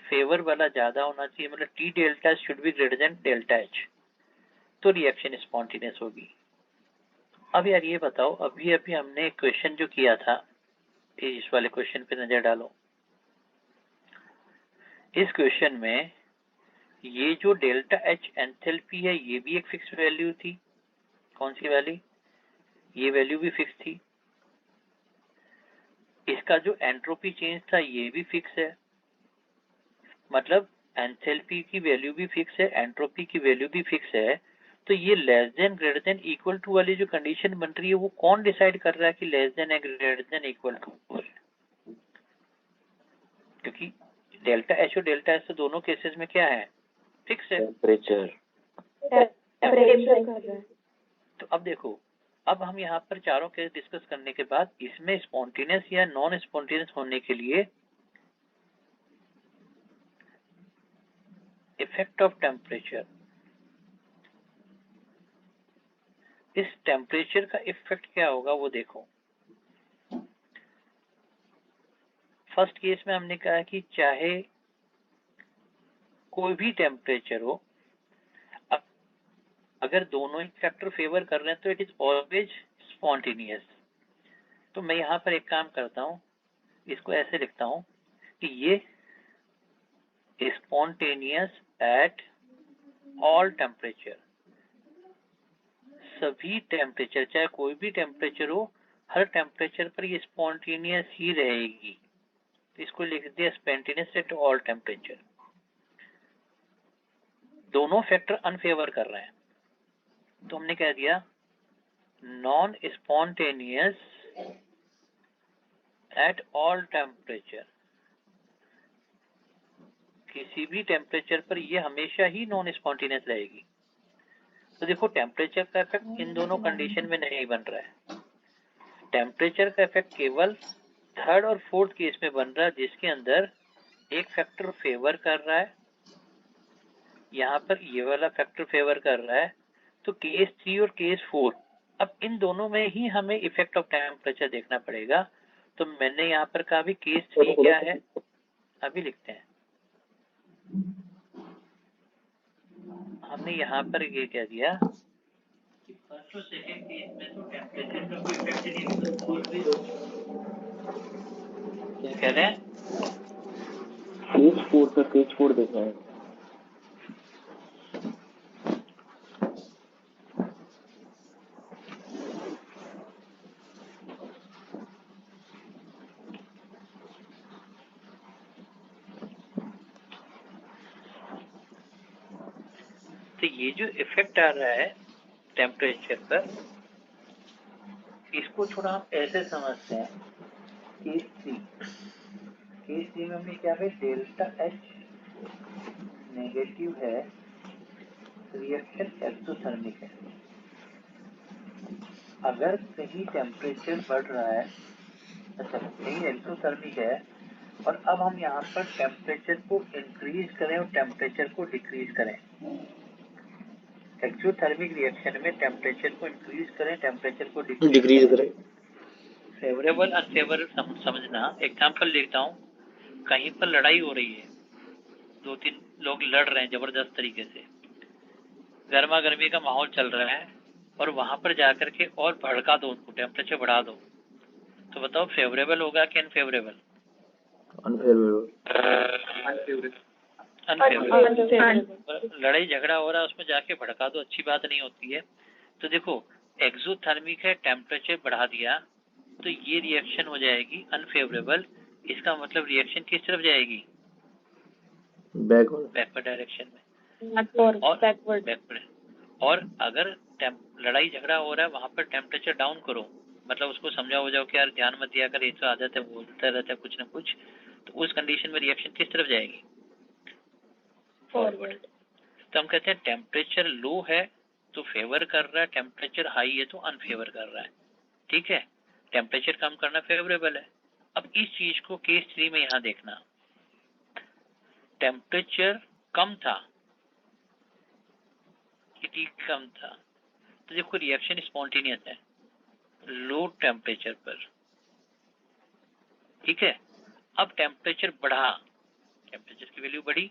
फेवर वाला ज्यादा होना चाहिए, मतलब T delta should be greater than delta H, तो रिएक्शन स्पॉन्टेनियस होगी। अब यार ये बताओ, अभी अभी हमने क्वेश्चन जो किया था, इस वाले क्वेश्चन पे नजर डालो। इस क्वेश्चन में ये जो डेल्टा एच एंथैल्पी है ये भी एक फिक्स वैल्यू थी। कौन सी वैल्यू? ये वैल्यू भी फिक्स थी। इसका जो एंट्रोपी चेंज था ये भी फिक्स है, मतलब एंथैल्पी की वैल्यू भी फिक्स है, एंट्रोपी की वैल्यू भी फिक्स है। तो ये less than greater than equal to वाली जो कंडीशन बन रही है वो कौन डिसाइड कर रहा है कि लेस देन है ग्रेटर देन इक्वल टू? क्योंकि डेल्टा एच और डेल्टा एस तो दोनों केसेस में क्या है? फिक्स है। टेम्परेचर। तो अब देखो, अब हम यहाँ पर चारों केस डिस्कस करने के बाद इसमें स्पॉन्टेनियस या नॉन स्पॉन्टेनियस होने के लिए इफेक्ट ऑफ टेम्परेचर, इस टेम्परेचर का इफेक्ट क्या होगा वो देखो। फर्स्ट केस में हमने कहा कि चाहे कोई भी टेम्परेचर हो, अगर दोनों ही फैक्टर फेवर कर रहे हैं तो इट इज ऑलवेज स्पॉन्टेनियस। तो मैं यहाँ पर एक काम करता हूँ, इसको ऐसे लिखता हूँ कि ये स्पॉन्टेनियस एट ऑल टेम्परेचर, सभी टेम्परेचर, चाहे कोई भी टेम्परेचर हो, हर टेम्परेचर पर ये स्पॉन्टेनियस ही रहेगी। इसको लिख दिया स्पॉन्टेनियस एट ऑल टेम्परेचर। दोनों फैक्टर अनफेवर कर रहे हैं तो हमने कह दिया non spontaneous at all temperature. किसी भी टेम्परेचर पर ये हमेशा ही नॉन स्पॉन्टेनियस रहेगी। तो देखो टेम्परेचर का इफेक्ट इन दोनों कंडीशन में नहीं बन रहा है। टेम्परेचर का इफेक्ट केवल थर्ड और फोर्थ केस में बन रहा है, जिसके अंदर एक फैक्टर फेवर कर रहा है, यहाँ पर ये वाला फैक्टर फेवर कर रहा है। तो केस 3 और केस 4, अब इन दोनों में ही हमें इफेक्ट ऑफ टेम्परेचर देखना पड़ेगा। तो मैंने यहाँ पर कहा भी केस 3 क्या है, अभी लिखते हैं। हमने यहाँ पर ये कह दिया कि फर्स्ट और सेकंड केस में तो टेम्परेचर का कोई इफेक्ट नहीं होगा, ऑलवेज। क्या कह रहे हैं? केस 4 देखना है। तो ये जो इफेक्ट आ रहा है टेम्परेचर पर, इसको थोड़ा हम ऐसे समझते हैं। केस 3 में हमने क्या है, डेल्टा एच नेगेटिव है, रिएक्शन एक्सोथर्मिक है। अगर कहीं टेम्परेचर बढ़ रहा है, अच्छा कहीं एक्सोथर्मिक है, और अब हम यहाँ पर टेम्परेचर को इंक्रीज करें और टेम्परेचर को डिक्रीज करें। एक्सोथर्मिक रिएक्शन में टेम्परेचर को इंक्रीज करें, टेम्परेचर को डिक्रीज करें। फेवरेबल अनफेवरेबल समझना। एग्जाम्पल लेता हूँ, कहीं पर लड़ाई हो रही है, 2-3 लोग लड़ रहे हैं जबरदस्त तरीके से, गर्मा गर्मी का माहौल चल रहा है, और वहां पर जाकर के और भड़का दो उनको, टेम्परेचर बढ़ा दो, तो बताओ फेवरेबल होगा कि अनफेवरेबल? अनफेवरेबल। लड़ाई झगड़ा हो रहा है, उसमें जाके भड़का दो, अच्छी बात नहीं होती है। तो देखो एक्सोथर्मिक है, टेम्परेचर बढ़ा दिया, तो ये रिएक्शन हो जाएगी अनफेवरेबल। इसका मतलब रिएक्शन किस तरफ जाएगी? बैकवर्ड डायरेक्शन में, और बैकवर्ड। और अगर लड़ाई झगड़ा हो रहा है, वहां पर टेम्परेचर डाउन करो, मतलब उसको समझाओ जाओ कि यार ध्यान मत दिया कर, ये तो आदत है, बोलता रहता है कुछ ना कुछ, तो उस कंडीशन में रिएक्शन किस तरफ जाएगी? फॉरवर्ड। तो हम कहते हैं टेम्परेचर लो है तो फेवर कर रहा है, टेम्परेचर हाई है तो अनफेवर कर रहा है। ठीक है, टेम्परेचर कम करना फेवरेबल है। अब इस चीज को केस 3 में यहां देखना, टेम्परेचर कम था, हीट कम था, तो देखो रिएक्शन स्पॉन्टेनियस है लो टेम्परेचर पर। ठीक है, अब टेम्परेचर बढ़ा, टेम्परेचर की वैल्यू बढ़ी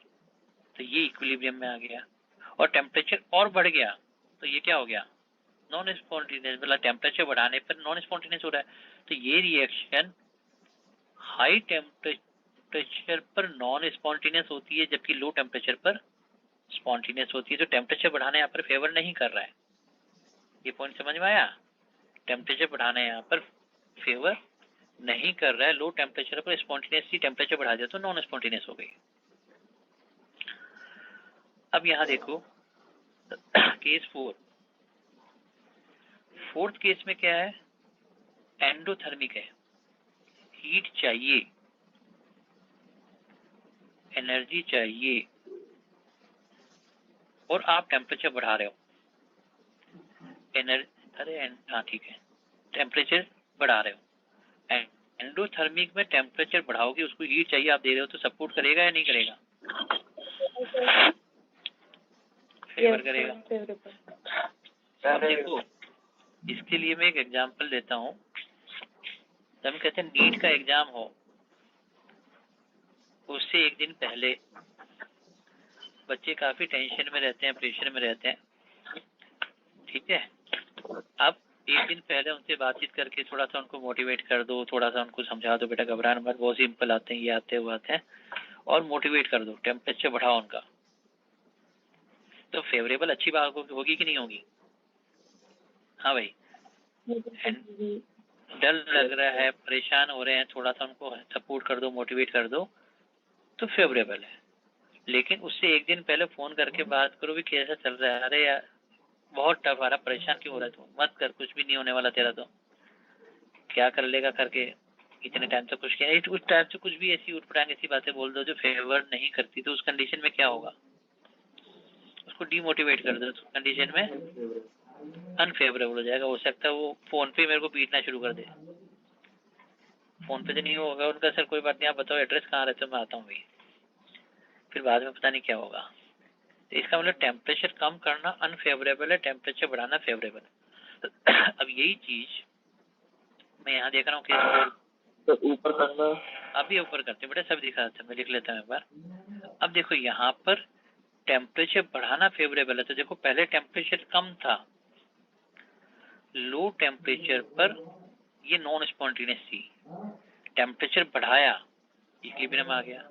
तो ये इक्विलिब्रियम में आ गया, और टेम्परेचर और बढ़ गया तो ये क्या हो गया? Non spontaneous. मतलब टेम्परेचर बढ़ाने पर नॉन स्पॉन्टेनियस हो रहा है। तो ये रिएक्शन हाई टेम्परेचर पर नॉन स्पॉन्टेनियस होती है, जबकि लो टेम्परेचर पर स्पॉन्टेनियस होती है। तो टेम्परेचर बढ़ाना यहाँ पर फेवर नहीं कर रहा है। ये पॉइंट समझ में आया? टेम्परेचर बढ़ाना यहाँ पर फेवर नहीं कर रहा है, लो टेम्परेचर पर स्पॉन्टेनियसली टेम्परेचर बढ़ा दिया तो नॉन स्पॉन्टेनियस हो गई। अब यहाँ देखो केस 4, फोर्थ केस में क्या है? एंडोथर्मिक है, हीट चाहिए, एनर्जी चाहिए, और आप टेम्परेचर बढ़ा रहे हो। ठीक है, टेम्परेचर बढ़ा रहे हो। एंडोथर्मिक में टेम्परेचर बढ़ाओगे, उसको हीट चाहिए, आप दे रहे हो, तो सपोर्ट करेगा या नहीं करेगा? फेवर करेगा। अब देखो इसके लिए मैं एक एग्जांपल देता हूँ। जब हम कहते हैं नीट का एग्जाम हो, उससे एक दिन पहले बच्चे काफी टेंशन में रहते हैं, प्रेशर में रहते हैं, ठीक है। अब एक दिन पहले उनसे बातचीत करके थोड़ा सा उनको मोटिवेट कर दो, थोड़ा सा उनको समझा दो, बेटा घबराना मत, बहुत सिंपल आते हैं, ये आते हैं वो आते हैं, और मोटिवेट कर दो, टेम्परेचर बढ़ाओ उनका, तो फेवरेबल अच्छी बात होगी कि नहीं होगी? हाँ भाई, डर लग रहा है, परेशान हो रहे हैं, थोड़ा सा उनको सपोर्ट कर दो, मोटिवेट कर दो, तो फेवरेबल है। लेकिन उससे एक दिन पहले फोन करके बात करो भी कैसा चल रहा है, अरे यार बहुत टफ आ रहा, परेशान क्यों हो रहा है तू, मत कर, कुछ भी नहीं होने वाला तेरा, तो क्या कर लेगा करके, इतने टाइम से कुछ किया, उस टाइम से कुछ भी ऐसी उठपटांग ऐसी बातें बोल दो जो फेवर नहीं करती, तो उस कंडीशन में क्या होगा, उसको डीमोटिवेट कर दो, तो कंडीशन में अनफेवरेबल हो जाएगा। हो सकता है वो फोन पे मेरे को पीटना शुरू कर दे, फोन पे तो नहीं होगा उनका, सर कोई बात नहीं, आप बताओ एड्रेस कहाँ रहते हो, मैं आता हूँ भाई, फिर बाद में पता नहीं क्या होगा। तो इसका मतलब टेम्परेचर कम करना अनफेवरेबल है, टेम्परेचर बढ़ाना फेवरेबल है। अब यही चीज मैं यहाँ देख रहा हूँ केस तो ऊपर करना, अभी ऊपर करते बेटा, सब दिखा देते, मैं लिख लेता हूँ एक बार। अब देखो यहाँ पर टेम्परेचर बढ़ाना फेवरेबल है, तो देखो पहले टेम्परेचर कम था, लो टेम्परेचर पर ये नॉन स्पॉन्टेनियस थी, टेम्परेचर बढ़ाया, इक्विलिब्रियम आ गया,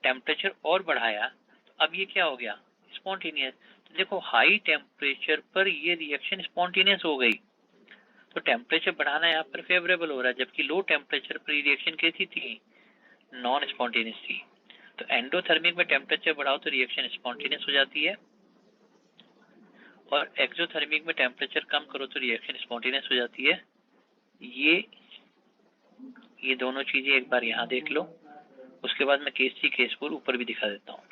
टेम्परेचर और बढ़ाया, तो अब ये क्या हो गया, स्पॉन्टेनियस। तो देखो हाई टेम्परेचर पर ये रिएक्शन स्पॉन्टेनियस हो गई, तो टेम्परेचर बढ़ाना यहाँ पर फेवरेबल हो रहा है, जबकि लो टेम्परेचर पर रिएक्शन कैसी थी, नॉन स्पॉन्टेनियस थी। तो एंडोथर्मिक में टेम्परेचर बढ़ाओ तो रिएक्शन स्पॉन्टेनियस हो जाती है, और एक्सोथर्मिक में टेम्परेचर कम करो तो रिएक्शन स्पॉन्टेनियस हो जाती है। ये दोनों चीजें एक बार यहाँ देख लो, उसके बाद मैं केस 3 केस 4 ऊपर भी दिखा देता हूँ।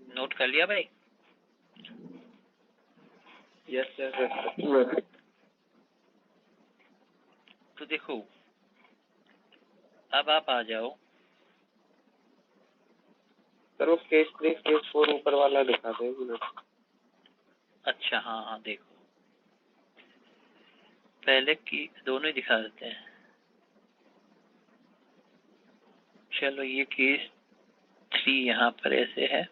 नोट कर लिया भाई? Yes yes. तो देखो अब आप आ जाओ, सर वो केस 3 केस 4 ऊपर वाला दिखा दे। अच्छा हाँ हाँ देखो, पहले की दोनों ही दिखा देते हैं। चलो ये केस 3 यहाँ पर ऐसे है,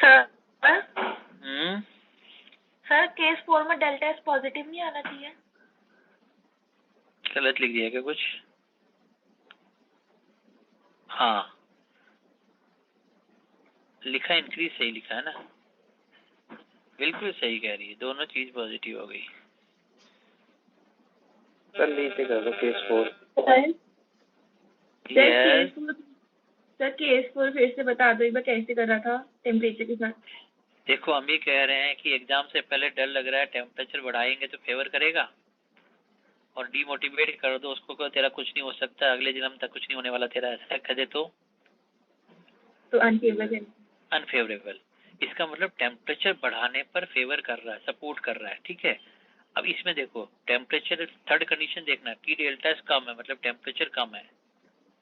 सर सर केस 4 में डेल्टा एस पॉजिटिव नहीं आना चाहिए? गलत लिख दिया क्या कुछ? हाँ लिखा, इंक्रीज सही लिखा है ना, बिल्कुल सही कह रही है, दोनों चीज पॉजिटिव हो गई। सर नीचे कर दो केस 4। यस सर केस 4 फिर से बता दो एक बार कैसे कर रहा था टेम्परेचर के साथ? देखो हम ये कह रहे हैं कि एग्जाम से पहले डर लग रहा है, टेम्परेचर बढ़ाएंगे तो फेवर करेगा, और डीमोटिवेट कर दो उसको, को तेरा कुछ नहीं हो सकता, अगले जन्म तक कुछ नहीं होने वाला तेरा, ऐसा कह दे तो अनफेवरेबल। इसका मतलब टेम्परेचर बढ़ाने पर फेवर कर रहा है, सपोर्ट कर रहा है, ठीक है। अब इसमें देखो टेम्परेचर, थर्ड कंडीशन देखना, टी डेल्टा एस कम है, मतलब टेम्परेचर कम है,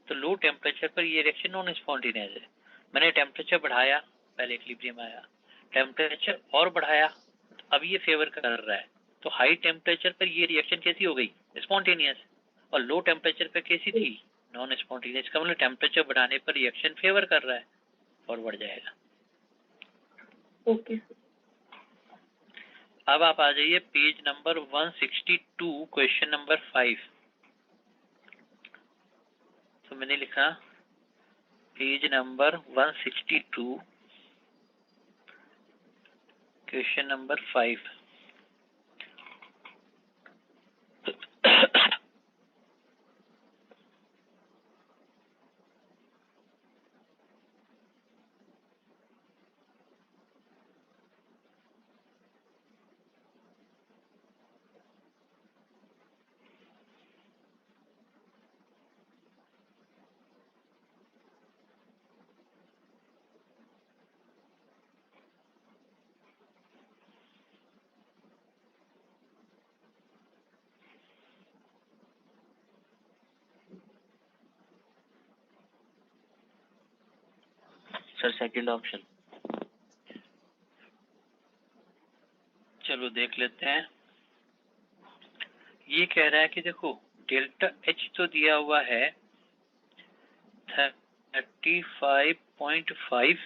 तो लो टेम्परेचर पर ये रिएक्शन नॉन स्पॉन्टेनियस है। मैंने टेम्परेचर बढ़ाया, पहले इक्विलिब्रियम आया, टेम्परेचर और बढ़ाया, तो अब ये फेवर कर रहा है, तो हाई टेम्परेचर पर ये रिएक्शन कैसी हो गई, स्पॉन्टेनियस, और लो टेम्परेचर पर कैसी थी, नॉन स्पॉन्टेनियस। का मतलब टेम्परेचर बढ़ाने पर रिएक्शन फेवर कर रहा है और बढ़ जाएगा। ओके। अब आप आ जाइए पेज नंबर 162, क्वेश्चन नंबर 5। तो मैंने लिखा page number 162, question number 5। Sir second option. चलो देख लेते हैं। ये कह रहा है कि देखो डेल्टा एच तो दिया हुआ है 35.5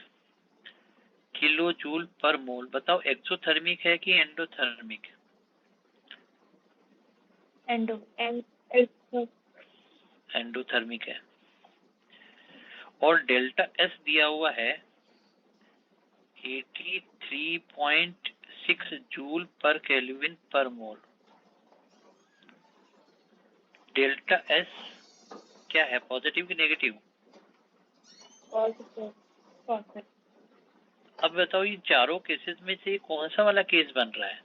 किलो जूल पर मोल। बताओ एक्सोथर्मिक है कि एंडोथर्मिक? एंडोथर्मिक है। और डेल्टा एस दिया हुआ है 83.6 जूल पर केल्विन पर मोल। डेल्टा एस क्या है, पॉजिटिव कि नेगेटिव? पॉजिटिव। अब बताओ ये चारों केसेस में से कौन सा वाला केस बन रहा है?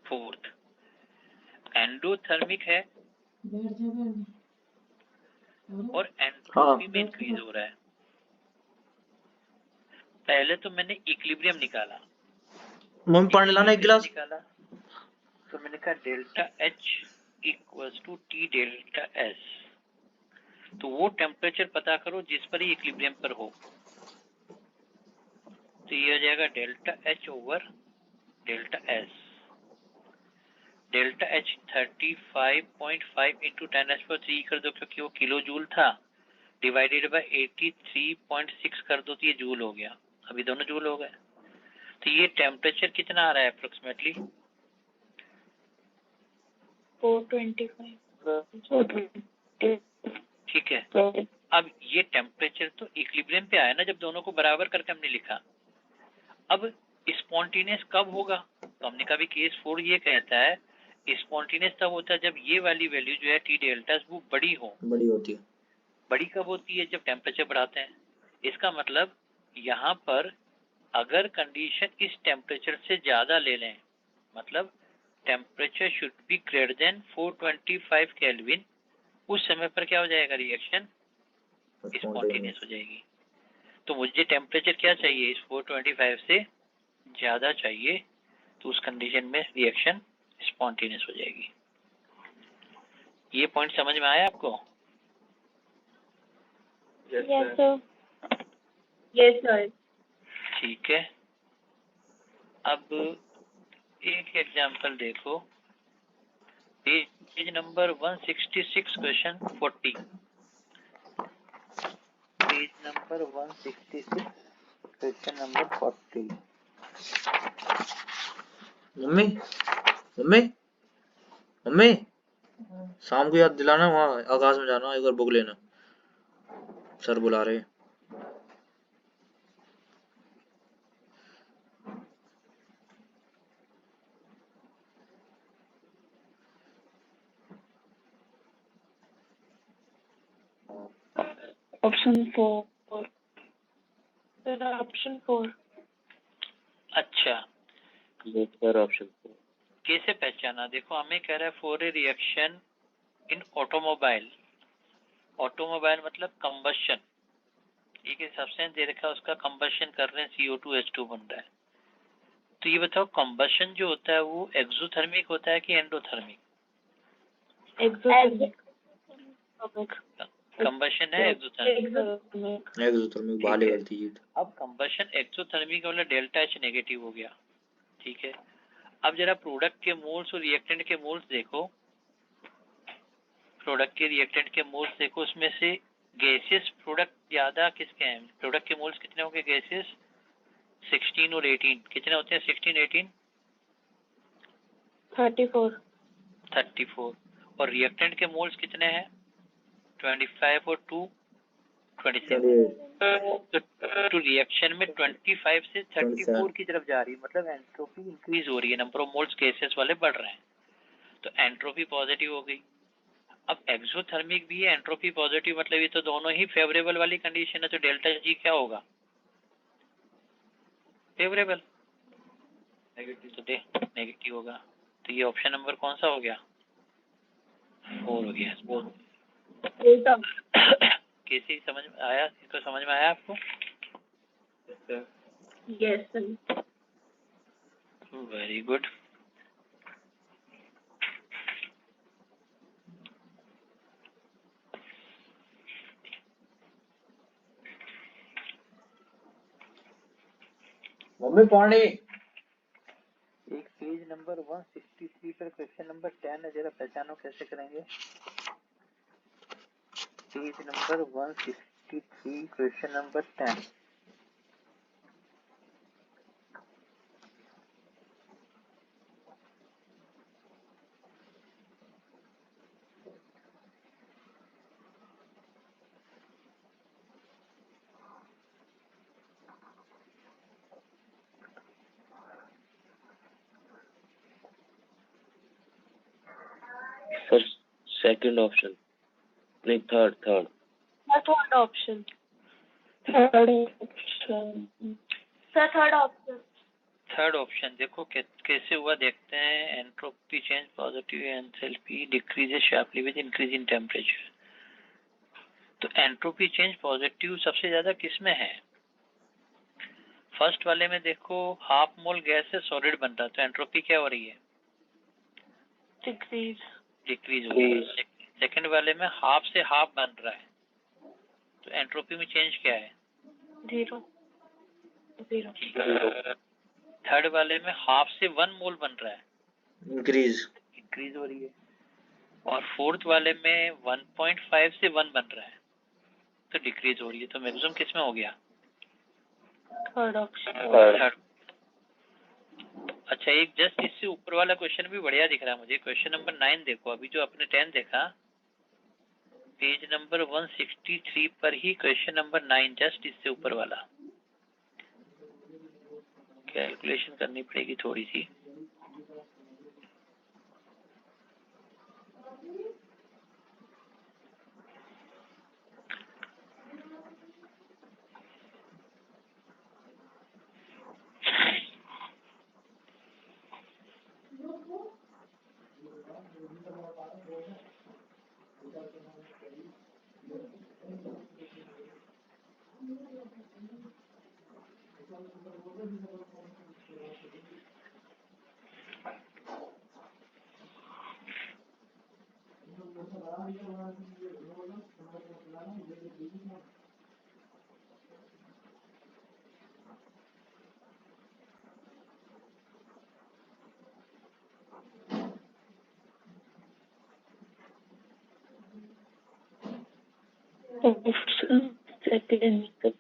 फोर्थ। एंडोथर्मिक है और एंट्रोपी में इंक्रीज हो रहा है। पहले तो मैंने इक्विलिब्रियम निकाला, मम्मी पानी लाना एक गिलास। निकाला तो मैंने कहा delta H equals to T delta S. तो वो टेम्परेचर पता करो जिस पर ही इक्विलिब्रियम पर हो। तो ये हो जाएगा delta H over delta S. Delta H 35.5 into 10⁻³ कर दो क्योंकि वो किलो जूल था, डिवाइडेड बाय 83.6 कर दो तो ये जूल हो गया। अभी दोनों जूल हो गए। तो ये टेम्परेचर कितना आ रहा है अप्रोक्सीमेटली? 425। ठीक है। अब ये टेम्परेचर तो इक्विलिब्रियम पे आया ना जब दोनों को बराबर करके हमने लिखा। अब स्पॉन्टेनियस कब होगा? तो हमने कहा भी केस 4 ये कहता है स्पॉन्टेनियस तब होता है जब ये वाली वैल्यू जो है टी डेल्टा वो बड़ी हो। बड़ी होती है। बड़ी कब होती है? जब टेम्परेचर बढ़ाते हैं। इसका मतलब यहाँ पर अगर कंडीशन इस टेम्परेचर से ज्यादा ले लें, मतलब temperature should be greater than 425 kelvin, उस समय पर क्या हो जाएगा? रिएक्शन स्पॉन्टेनियस हो जाएगी। तो मुझे टेम्परेचर क्या चाहिए? इस 425 से ज्यादा चाहिए, तो उस कंडीशन में रिएक्शन स्पॉन्टेनियस हो जाएगी। ये पॉइंट समझ में आया आपको? Yes sir. ठीक है। अब एक एग्जांपल देखो, page number 166 question 40। Page number 166 question number 40। Mummy mummy mummy शाम को याद दिलाना, वहाँ आकाश में जाना, एक बार बुक लेना, सर बुला रहे। Option 4 sir. ऑप्शन 4। अच्छा, ऑप्शन 4 कैसे पहचाना? देखो हमें कह रहा है for a reaction in automobile. Automobile मतलब कंबशन। एक सब्सटेंस दे रखा है, उसका कंबशन कर रहे हैं, CO2H2 बन रहा है। तो ये बताओ कंबशन जो होता है वो एक्सोथर्मिक होता है कि एंडोथर्मिक? एक्सोथर्मिक। कंबशन है एक्सोथर्मिक। एक्सोथर्मिक बाहर निकलती है। अब कंबशन एक्सोथर्मिक वाला डेल्टा एच नेगेटिव हो गया। ठीक है। अब जरा प्रोडक्ट के मोल्स और रिएक्टेंट के मोल्स देखो। प्रोडक्ट के रिएक्टेंट के मोल्स देखो, उसमें से गैसेस प्रोडक्ट ज्यादा किसके हैं? प्रोडक्ट के मोल्स कितने होंगे गैसेस? 16 और 18। कितने होते हैं 16 18? 34। और रिएक्टेंट के मोल्स कितने हैं? 25 और 2 27। तो रिएक्शन में 25 से 34 की तरफ जा रही है, मतलब एंट्रोपी इंक्रीज हो रही है, नंबर ऑफ मोल्स गैसेस वाले बढ़ रहे हैं, तो एंट्रोपी पॉजिटिव हो गई। अब एक्सोथर्मिक भी है, एंट्रोपी पॉजिटिव, मतलब ये तो दोनों ही फेवरेबल वाली कंडीशन है। तो डेल्टा जी क्या होगा? फेवरेबल। तो नेगेटिव होगा। तो ये ऑप्शन नंबर कौन सा हो गया? 4 हो गया। कैसे समझ में आया? इसको समझ में आया आपको? Yes sir. Very good. Mummy पानी। एक पेज नंबर 163 पर क्वेश्चन नंबर 10 है, जरा पहचानो कैसे करेंगे। Page number 163 question number 10। Sir second option नहीं, third third third option sir, third option. Third option देखो कैसे हुआ, देखते हैं। Entropy change positive, enthalpy decreases sharply with increase in temperature. तो एंट्रोपी चेंज पॉजिटिव सबसे ज्यादा किस में है? फर्स्ट वाले में देखो हाफ मोल गैस से सॉलिड बन रहा है, तो एंट्रोपी क्या हो रही है? डिक्रीज हो रही है। सेकंड वाले में हाफ से हाफ बन रहा है, तो एंट्रोपी में चेंज क्या है? जीरो। थर्ड वाले में हाफ से 1 मोल बन रहा है, इंक्रीज हो रही है। और फोर्थ वाले में 1.5 से 1 बन रहा है, तो डिक्रीज हो रही है। तो मैक्सिमम किस में हो गया? Third option. थर्ड। अच्छा, एक जस्ट इससे ऊपर वाला क्वेश्चन भी बढ़िया दिख रहा है मुझे। क्वेश्चन नंबर 9 देखो, अभी जो आपने 10 देखा, पेज नंबर 163 पर ही क्वेश्चन नंबर 9 जस्ट इससे ऊपर वाला। कैलकुलेशन करनी पड़ेगी थोड़ी सी।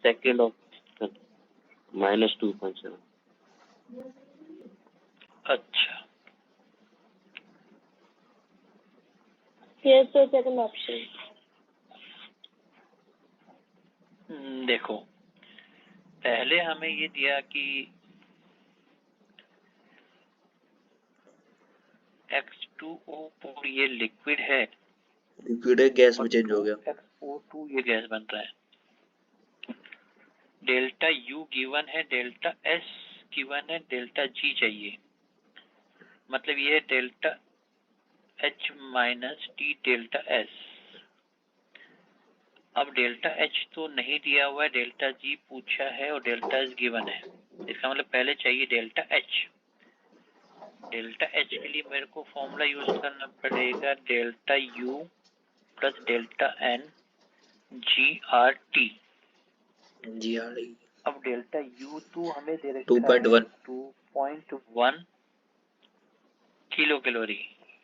Second option -2.7। अच्छा, यस सर, सेकंड ऑप्शन। देखो पहले हमें ये दिया कि X2O4 ये लिक्विड है, गैस में चेंज हो गया। XO2 ये गैस बन रहा है। डेल्टा U गिवन है, डेल्टा S गिवन है, डेल्टा G चाहिए। मतलब ये delta H minus T delta S। अब डेल्टा H तो नहीं दिया हुआ है, डेल्टा G पूछा है और डेल्टा S गिवन है। इसका मतलब पहले चाहिए डेल्टा H। डेल्टा H के लिए मेरे को फॉर्मूला यूज करना पड़ेगा, delta U plus delta N GRT। अब डेल्टा U तो हमें दे रखा 2.1 2.1 किलो कैलोरी।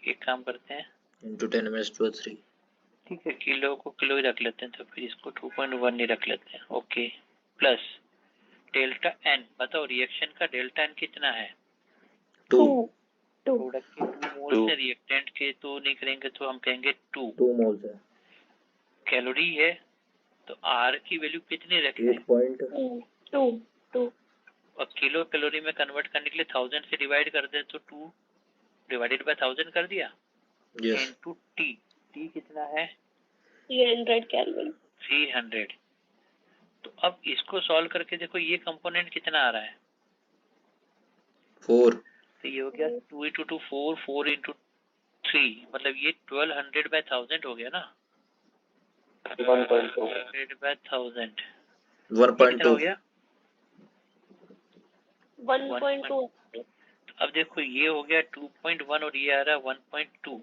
एक काम करते हैं, into 10⁻²3। ठीक है, किलो को किलो ही रख लेते हैं, तो फिर इसको 2.1 ही रख लेते हैं। ओके, प्लस डेल्टा N, बताओ रिएक्शन का डेल्टा N कितना है? 2 प्रोडक्ट के 2 मोल से रिएक्टेंट के तो नहीं करेंगे, तो हम कहेंगे 2 मोल्स है। कैलोरी है, तो R की वैल्यू कितनी रखें? 8.2। और किलो कैलोरी में कन्वर्ट करने के लिए 1000 से डिवाइड कर दे, तो 2 डिवाइडेड बाय 1000 कर दिया। इनटू T, T कितना है? 300 केल्विन। 300। तो अब इसको सॉल्व करके देखो ये कंपोनेंट कितना आ रहा है? 4। तो ये हो गया 2 × 2 4, 4 × 3, मतलब ये 1200 बाय 1000 हो गया ना। 1.2 100 बाय 1000 1.2 हो गया 1.2। अब देखो ये हो गया 2.1 और ये आ रहा है 1.2।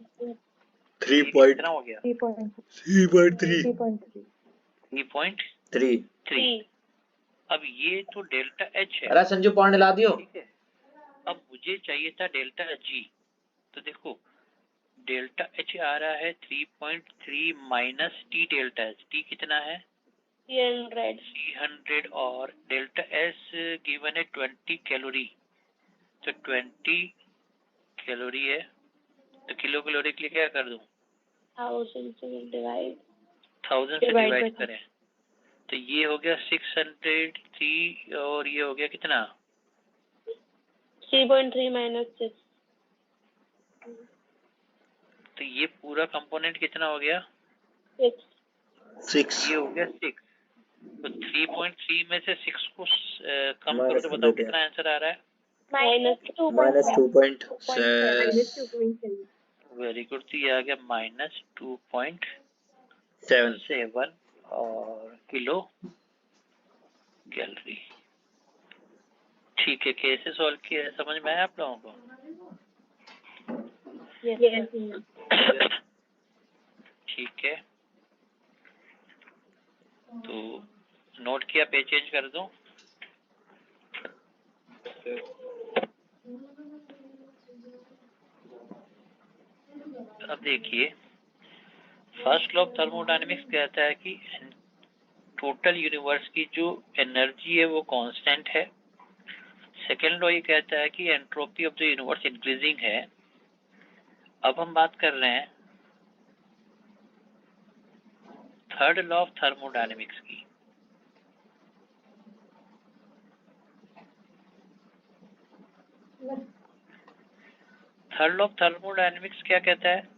3.3 कितना हो गया? 3.3 3.3। अब ये तो डेल्टा एच है, अरे संजू पॉइंट ला दियो। ठीक है। अब मुझे चाहिए था डेल्टा जी, तो देखो डेल्टा एच आ रहा है 3.3 minus T delta H, T कितना है 300 और डेल्टा एस गिवन है 20 कैलोरी, तो 20 कैलोरी है, तो किलो कैलोरी के लिए क्या कर दूं 1000 से डिवाइड करें, तो ये हो गया 603 और ये हो गया कितना 3.3 माइनस 6, तो ये पूरा कंपोनेंट कितना हो गया 6 ये हो गया 6, तो 3.3 में से 6 को कम करो माइनस तो कर बताओ देते हैं। कितना आंसर आ रहा है माइनस 2.7 वेरी गुड, तो ये आ गया माइनस 2.7 और किलो कैलोरी। ठीक है, कैसे सॉल्व किया है समझ में आया आप लोगों को? ठीक है, तो नोट किया, पेज चेंज कर दूं? अब देखिए, फर्स्ट लॉ ऑफ थर्मोडायनेमिक्स कहता है कि टोटल यूनिवर्स की जो एनर्जी है वो कांस्टेंट है। सेकेंड लॉ ये कहता है कि entropy of the universe increasing है। अब हम बात कर रहे हैं थर्ड लॉ ऑफ थर्मोडायनेमिक्स की। थर्ड लॉ ऑफ थर्मोडायनेमिक्स क्या कहता है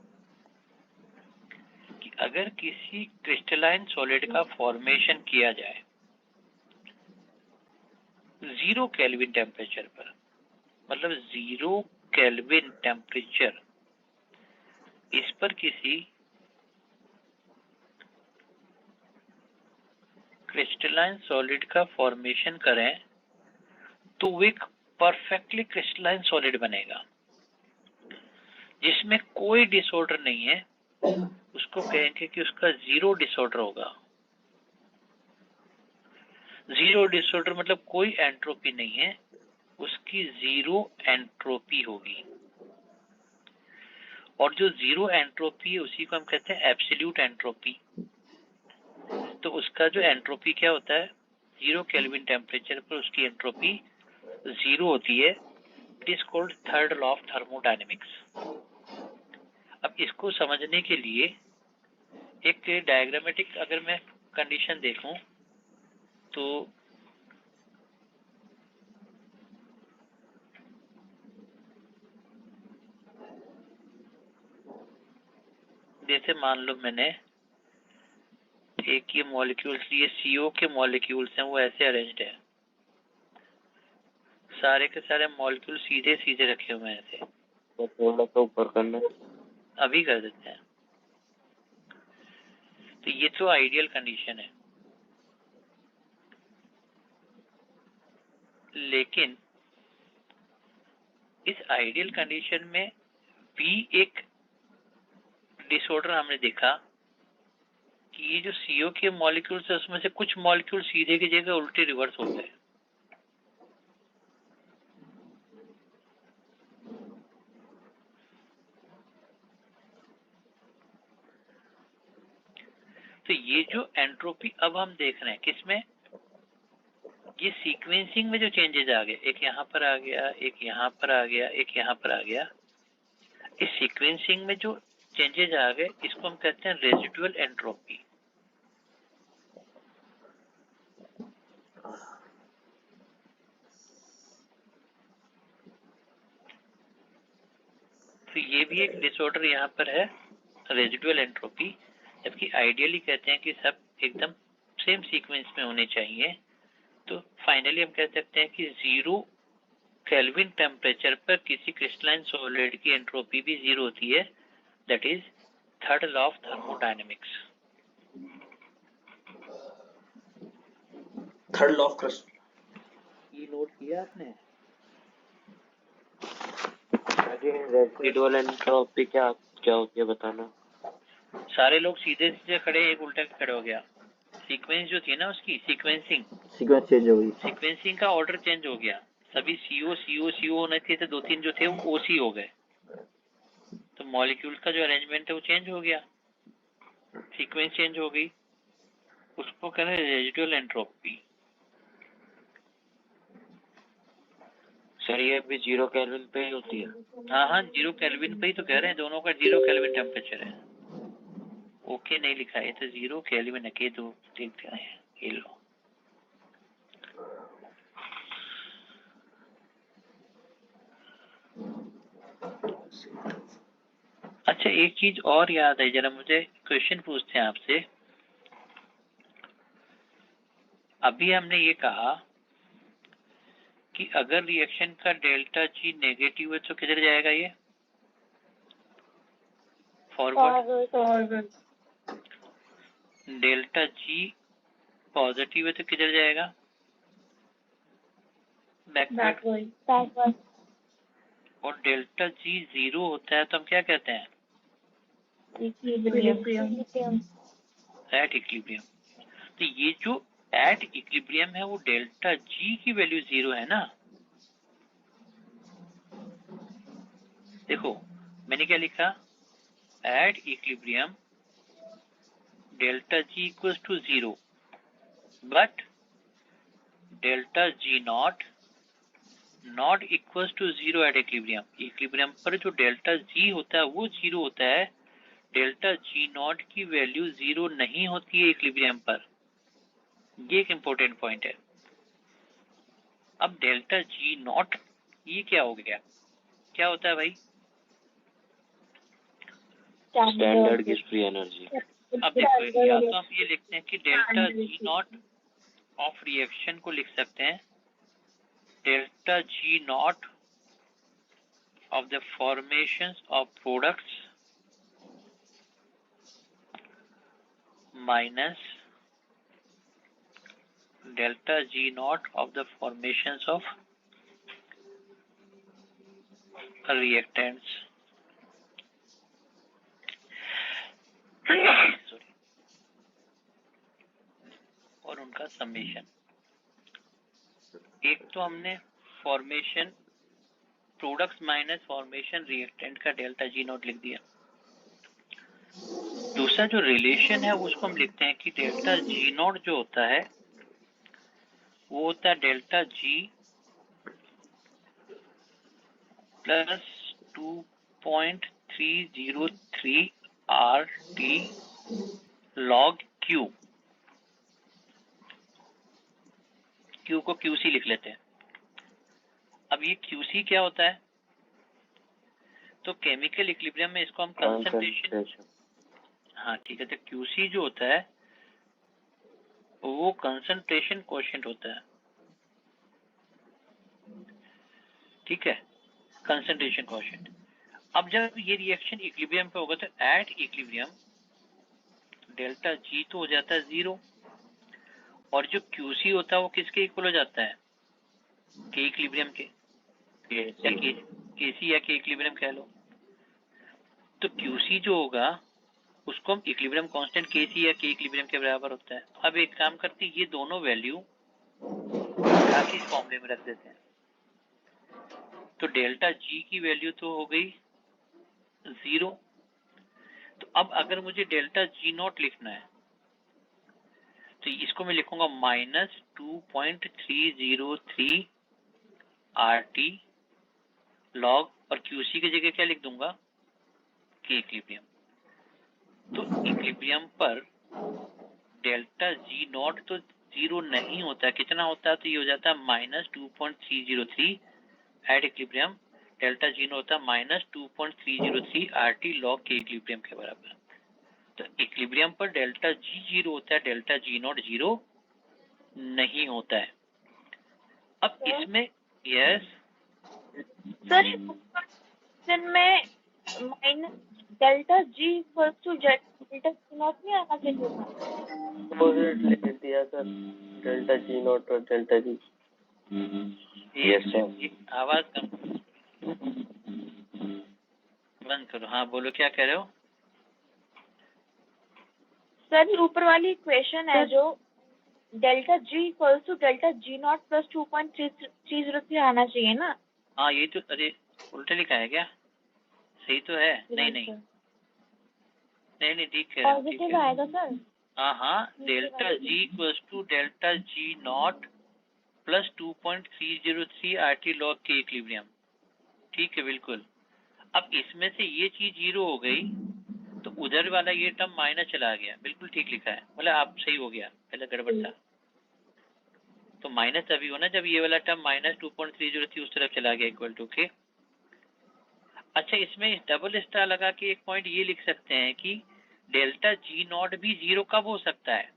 कि अगर किसी क्रिस्टलाइन सॉलिड का फॉर्मेशन किया जाए 0 केल्विन टेम्परेचर पर, मतलब 0 केल्विन टेम्परेचर, इस पर किसी क्रिस्टलाइन सॉलिड का फॉर्मेशन करें तो वो एक परफेक्टली क्रिस्टलाइन सॉलिड बनेगा जिसमें कोई डिसऑर्डर नहीं है। उसको कहेंगे कि उसका 0 डिसऑर्डर होगा। 0 डिसऑर्डर मतलब कोई एंट्रोपी नहीं है, उसकी 0 एंट्रोपी होगी। और जो 0 एंट्रोपी है उसी को हम कहते हैं एब्सोल्यूट एंट्रोपी। तो उसका जो एंट्रोपी क्या होता है 0 केल्विन टेम्परेचर पर उसकी एंट्रोपी 0 होती है। It is called third law of thermodynamics. अब इसको समझने के लिए एक डायग्रामेटिक अगर मैं कंडीशन देखूं तो जैसे मान लो मैंने एक ये मॉलिक्यूल्स, ये CO के मॉलिक्यूल्स हैं, वो ऐसे अरेंज्ड है, सारे के सारे मॉलिक्यूल सीधे सीधे रखे हुए हैं ऐसे। तो थोड़ा सा ऊपर करना, अभी कर देते हैं। तो ये तो आइडियल कंडीशन है, लेकिन इस आइडियल कंडीशन में भी एक डिसऑर्डर हमने देखा कि ये जो CO के मॉलिक्यूल्स है उसमें से कुछ मॉलिक्यूल सीधे की जगह उल्टे रिवर्स हो गए। तो ये जो एंट्रोपी अब हम देख रहे हैं किसमें, ये सीक्वेंसिंग में जो चेंजेस आ गए, एक यहाँ पर आ गया, एक यहाँ पर आ गया, एक यहाँ पर आ गया, इस सीक्वेंसिंग में जो चेंजेस आ गए इसको हम कहते हैं रेजिडुअल एंट्रोपी। तो ये भी एक डिसऑर्डर यहाँ पर है, रेजिडुअल एंट्रोपी, जबकि आइडियली कहते हैं कि सब एकदम सेम सीक्वेंस में होने चाहिए। तो फाइनली हम कह सकते हैं कि 0 केल्विन टेम्परेचर पर किसी क्रिस्टलाइन सॉलिड की एंट्रोपी भी 0 होती है। That is third law of thermodynamics. Third law of क्रिस्ट, ये नोट किया आपने? रेसिडुअल एंट्रोपी क्या क्या होती है बताना। सारे लोग सीधे सीधे खड़े, एक उल्टा खड़े हो गया। सीक्वेंस जो थी ना उसकी सीक्वेंसिंग सीक्वेंस चेंज हो गई। सीक्वेंसिंग का ऑर्डर चेंज हो गया। सभी CO होने थे, 2-3 जो थे वो OC हो गए। तो मॉलिक्यूल का जो अरेंजमेंट है वो चेंज हो गया, सीक्वेंस चेंज हो गई, उसको कह रहे हैं रेजिडुअल एंट्रोपी। सर ये भी 0 केल्विन पे ही होती है। हाँ 0 केल्विन पे ही तो कह रहे हैं, दोनों का 0 केल्विन टेम्परेचर है। ओके नहीं लिखा है तो 0 केल्विन है, तो देखते हैं ये लो। अच्छा एक चीज और याद है, जरा मुझे क्वेश्चन पूछते हैं आपसे। अभी हमने ये कहा कि अगर रिएक्शन का डेल्टा G नेगेटिव है तो किधर जाएगा ये? फॉरवर्ड। डेल्टा G पॉजिटिव है तो किधर जाएगा? बैकवर्ड। और डेल्टा G 0 होता है तो हम क्या कहते हैं? At equilibrium. तो ये जो एट इक्विलिब्रियम है वो डेल्टा G की वैल्यू 0 है ना। देखो मैंने क्या लिखा, at equilibrium delta G equals to 0 but delta G not equals to 0 at equilibrium. Equilibrium पर जो डेल्टा G होता है वो 0 होता है, डेल्टा G नॉट की वैल्यू 0 नहीं होती है इक्विलिब्रियम पर। ये एक इंपॉर्टेंट पॉइंट है। अब डेल्टा G नॉट ये क्या हो गया, क्या होता है भाई? Standard gas free energy. अब देखो या तो हम ये लिखते हैं कि delta G not of reaction को लिख सकते हैं delta G not of the formation of products minus delta G not of the formation of reactants. Sorry, और उनका समेशन। एक तो हमने formation products minus formation reactant का डेल्टा G नॉट लिख दिया। दूसरा जो रिलेशन है उसको हम लिखते हैं कि डेल्टा G नॉट जो होता है वो होता है delta G plus 2.303 RT log Q। Q को QC लिख लेते हैं। अब ये QC क्या होता है? तो केमिकल इक्विलिब्रियम में इसको हम कंसंट्रेशन, हाँ ठीक है, तो QC जो होता है वो कंसंट्रेशन कोएफिशिएंट होता है, ठीक है, कंसंट्रेशन कोएफिशिएंट। अब जब ये रिएक्शन इक्विलिब्रियम पे होगा तो एट इक्विलिब्रियम डेल्टा G तो हो जाता है 0 और जो QC होता है वो किसके इक्वल हो जाता है? के इक्विलिब्रियम के, KC या के इक्विलिब्रियम कह लो। तो QC जो होगा उसको हम इक्विलिब्रियम कांस्टेंट KC या के इक्विलिब्रियम के बराबर होता है। अब एक काम करते हैं, ये दोनों वैल्यू इस फॉर्मूले में रख देते हैं। तो डेल्टा G की वैल्यू तो हो गई 0। तो अब अगर मुझे डेल्टा G नॉट लिखना है तो इसको मैं लिखूंगा माइनस 2.303 RT लॉग, और QC की जगह क्या लिख दूंगा? के इक्विलिब्रियम। तो इक्विलिब्रियम पर डेल्टा G नॉट तो 0 नहीं होता है, कितना होता है? तो ये हो जाता है minus 2.303 eight equilibrium delta G not होता है माइनस 2.303 RT लॉग के इक्विलिब्रियम के बराबर। तो इक्विलिब्रियम पर डेल्टा G 0 होता है, डेल्टा G नॉट 0 नहीं होता है। अब इसमें यस सर में minus delta G equals to delta G not नहीं आना चाहिए था? अपोजिट लिख दिया सर, डेल्टा G नॉट और डेल्टा G। Yes sir. आवाज कम बंद करो। हाँ बोलो क्या कह रहे हो? सर ये ऊपर वाली इक्वेशन है जो delta G equal to delta G not plus 2.303 आना चाहिए ना? हाँ ये तो, अरे उल्टा लिखा है क्या? सही तो है? नहीं नहीं नहीं ठीक है, ठीक पॉजिटिव है। आएगा सर। हाँ delta G equal to delta G not plus 2.303 RT log के इक्विलिब्रियम। ठीक है बिल्कुल। अब इसमें से ये चीज 0 हो गई तो उधर वाला ये टर्म माइनस चला गया। बिल्कुल ठीक लिखा है, मतलब आप सही हो गया, पहले गड़बड़ था। तो माइनस तभी होना जब ये वाला टर्म माइनस 2.303 उस तरफ चला गया इक्वल टू के। अच्छा इसमें डबल स्टार लगा के एक पॉइंट ये लिख सकते हैं कि डेल्टा जी नॉट भी 0 कब हो सकता है?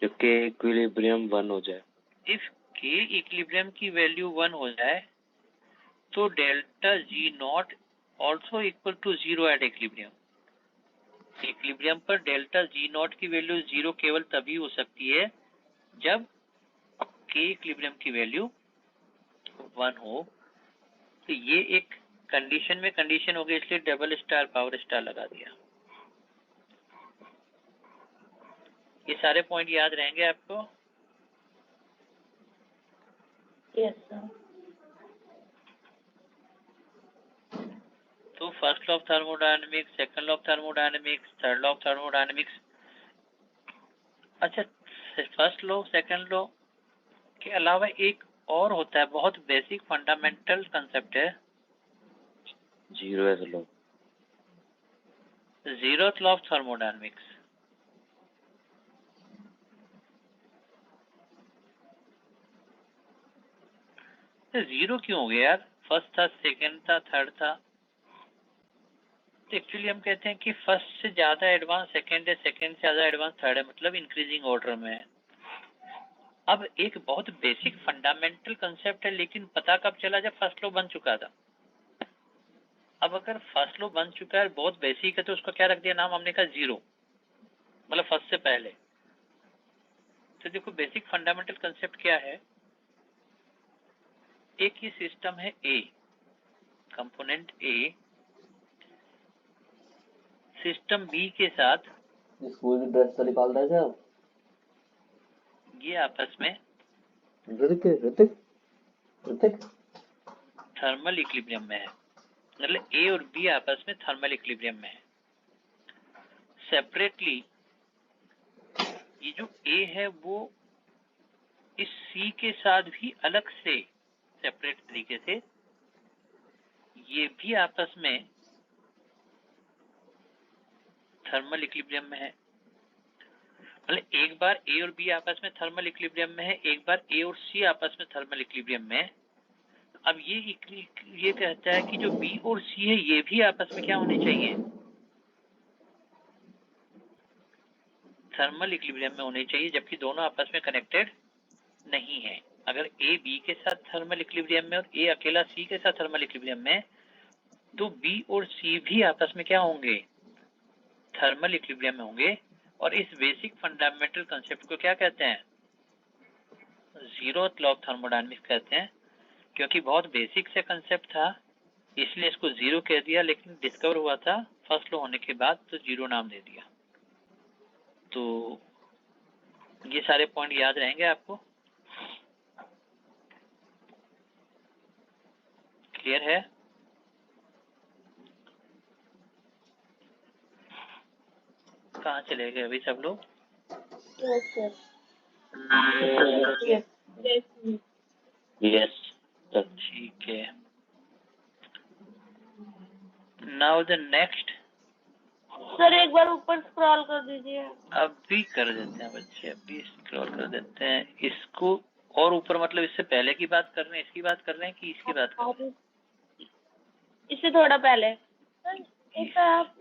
जब के इक्विलिब्रियम 1 हो जाए। इफ के इक्विलिब्रियम की वैल्यू 1 हो जाए तो delta G not also equal to 0 at equilibrium. Equilibrium पर डेल्टा जी नॉट की वैल्यू 0 केवल तभी हो सकती है जब के इक्विलिब्रियम की वैल्यू 1 हो। तो ये एक कंडीशन में कंडीशन हो गई, इसलिए डबल स्टार पावर स्टार लगा दिया। ये सारे पॉइंट याद रहेंगे आपको? Yes sir. तो first law of thermodynamics, second law of thermodynamics, third law of thermodynamics. अच्छा फर्स्ट लॉ सेकंड लॉ के अलावा एक और होता है, बहुत बेसिक फंडामेंटल कंसेप्ट है, zeroth law. Zeroth law of thermodynamics. Zero क्यों हो गया यार? फर्स्ट था, सेकंड था, थर्ड था। तो एक्चुअली हम कहते हैं कि फर्स्ट से ज्यादा एडवांस सेकंड है, सेकंड से ज्यादा एडवांस थर्ड है, मतलब इंक्रीजिंग ऑर्डर में है। अब एक बहुत बेसिक फंडामेंटल कंसेप्ट है, लेकिन पता कब चला? जब फर्स्ट लॉ बन चुका था। अब अगर फर्स्ट लॉ बन चुका है, बहुत बेसिक है, तो उसका क्या रख दिया नाम? हमने कहा जीरो, मतलब फर्स्ट से पहले। तो देखो बेसिक फंडामेंटल कंसेप्ट क्या है। एक ही सिस्टम है ए, कंपोनेंट ए सिस्टम बी के साथ, स्कूल की ड्रेस तो निकालता है क्या? ये आपस में ऋतिक थर्मल इक्विलिब्रियम में है। मतलब ए और बी आपस में थर्मल इक्विलिब्रियम में है। सेपरेटली ये जो ए है वो इस सी के साथ भी अलग से सेपरेट तरीके से ये भी आपस में थर्मल इक्विलिब्रियम में है। मतलब एक बार ए और बी आपस में थर्मल इक्विलिब्रियम में है, एक बार ए और सी आपस में थर्मल इक्विलिब्रियम में है। अब ये कहता है कि जो बी और सी है ये भी आपस में क्या होने चाहिए? थर्मल इक्विलिब्रियम में होने चाहिए, जबकि दोनों आपस में कनेक्टेड नहीं है। अगर ए बी के साथ थर्मल इक्विलिब्रियम में और ए अकेला सी के साथ थर्मल इक्विलिब्रियम में, तो बी और सी भी आपस में क्या होंगे? थर्मल इक्विलिब्रियम में होंगे। और इस बेसिक फंडामेंटल कंसेप्ट को क्या कहते हैं? जीरोथ लॉ ऑफ थर्मोडायनेमिक्स कहते हैं। क्योंकि बहुत बेसिक से कंसेप्ट था इसलिए इसको जीरो कह दिया, लेकिन डिस्कवर हुआ था फर्स्ट लॉ होने के बाद तो जीरो नाम दे दिया। तो ये सारे पॉइंट याद रहेंगे आपको? क्लियर है? कहाँ चले गए अभी सब लोग? Yes sir. यस ठीक है। Now the next. सर एक बार ऊपर स्क्रॉल कर दीजिए। अभी कर देते हैं बच्चे, अभी स्क्रॉल कर देते हैं इसको। और ऊपर मतलब इससे पहले की बात कर रहे हैं, इसकी बात कर रहे हैं कि इसकी बात कर रहे हैं? इससे थोड़ा पहले। सर एक आप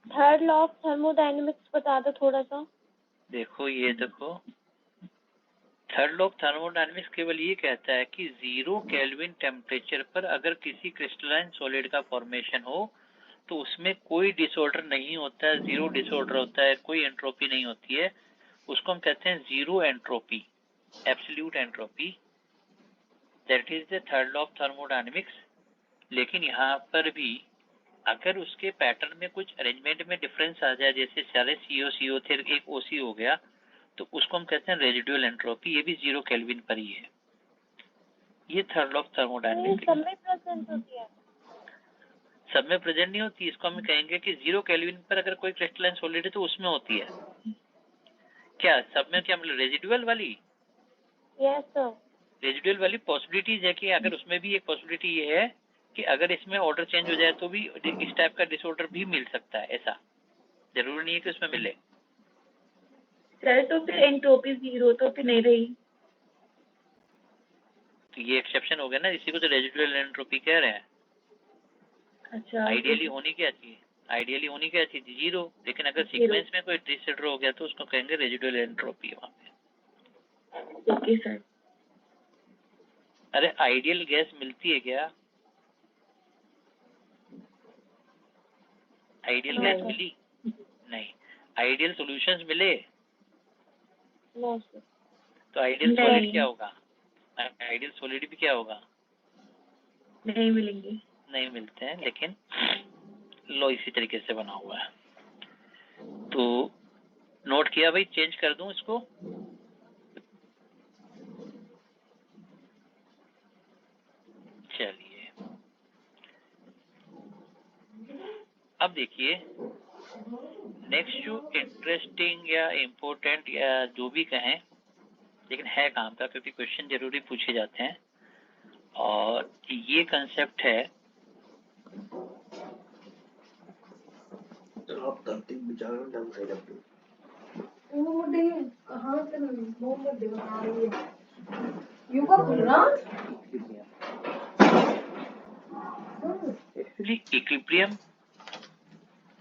थर्ड लॉ ऑफ थर्मोडायनेमिक्स बता दो थोड़ा सा। देखो ये देखो, थर्ड लॉ ऑफ थर्मोडायनेमिक्स केवल ये कहता है कि 0 केल्विन टेम्परेचर पर अगर किसी क्रिस्टलाइन सॉलिड का फॉर्मेशन हो तो उसमें कोई डिसऑर्डर नहीं होता है, जीरो डिसऑर्डर होता है, कोई एंट्रोपी नहीं होती है। उसको हम कहते हैं zero entropy, absolute entropy. That is the third law of thermodynamics. लेकिन यहाँ पर भी अगर उसके पैटर्न में कुछ अरेंजमेंट में डिफरेंस आ जाए, जैसे सारे CO थे, एक OC हो गया, तो उसको हम कहते हैं रेजिडुअल एंट्रोपी। ये भी 0 केल्विन पर ही है। ये थर्ड लॉ ऑफ थर्मोडायनेमिक्स। सब में प्रेजेंट होती है? सब में प्रेजेंट नहीं होती, इसको हम कहेंगे कि 0 केल्विन पर अगर कोई क्रिस्टलाइन सॉलिड है तो उसमें होती है। क्या सब में, क्या मतलब रेजिडुअल वाली? Yes sir. रेजिडुअल वाली पॉसिबिलिटीज है कि अगर उसमें भी एक पॉसिबिलिटी ये है कि अगर इसमें ऑर्डर चेंज हो जाए तो भी इस टाइप का डिसऑर्डर भी मिल सकता है। ऐसा जरूरी नहीं है कि उसमें मिले। सर तो फिर एंट्रोपी 0 तो फिर नहीं रही। तो ये एक्सेप्शन हो गया ना, इसी को तो रेजिडुअल एंट्रोपी कह रहे हैं। अच्छा, आइडियली होनी क्या चाहिए? आइडियली होनी क्या चाहिए? 0। लेकिन अगर सीक्वेंस में कोई डिसऑर्डर हो गया तो उसको कहेंगे रेजिडुअल एंट्रोपी है वहाँ पे। Okay sir. अरे आइडियल गैस मिलती है क्या? आइडियल गैस मिली नहीं। आइडियल सॉल्यूशंस मिले? No sir. तो आइडियल सॉलिड क्या होगा? आइडियल सॉलिड भी क्या होगा? नहीं मिलेंगे। नहीं मिलते हैं, लेकिन लो इसी तरीके से बना हुआ है। तो नोट किया भाई, चेंज कर दूं इसको? चलिए अब देखिए, नेक्स्ट जो इंटरेस्टिंग या इम्पोर्टेंट या जो भी कहें, लेकिन है काम का, क्योंकि क्वेश्चन जरूरी पूछे जाते हैं। और ये कंसेप्ट है एक्चुअली इक्विलिब्रियम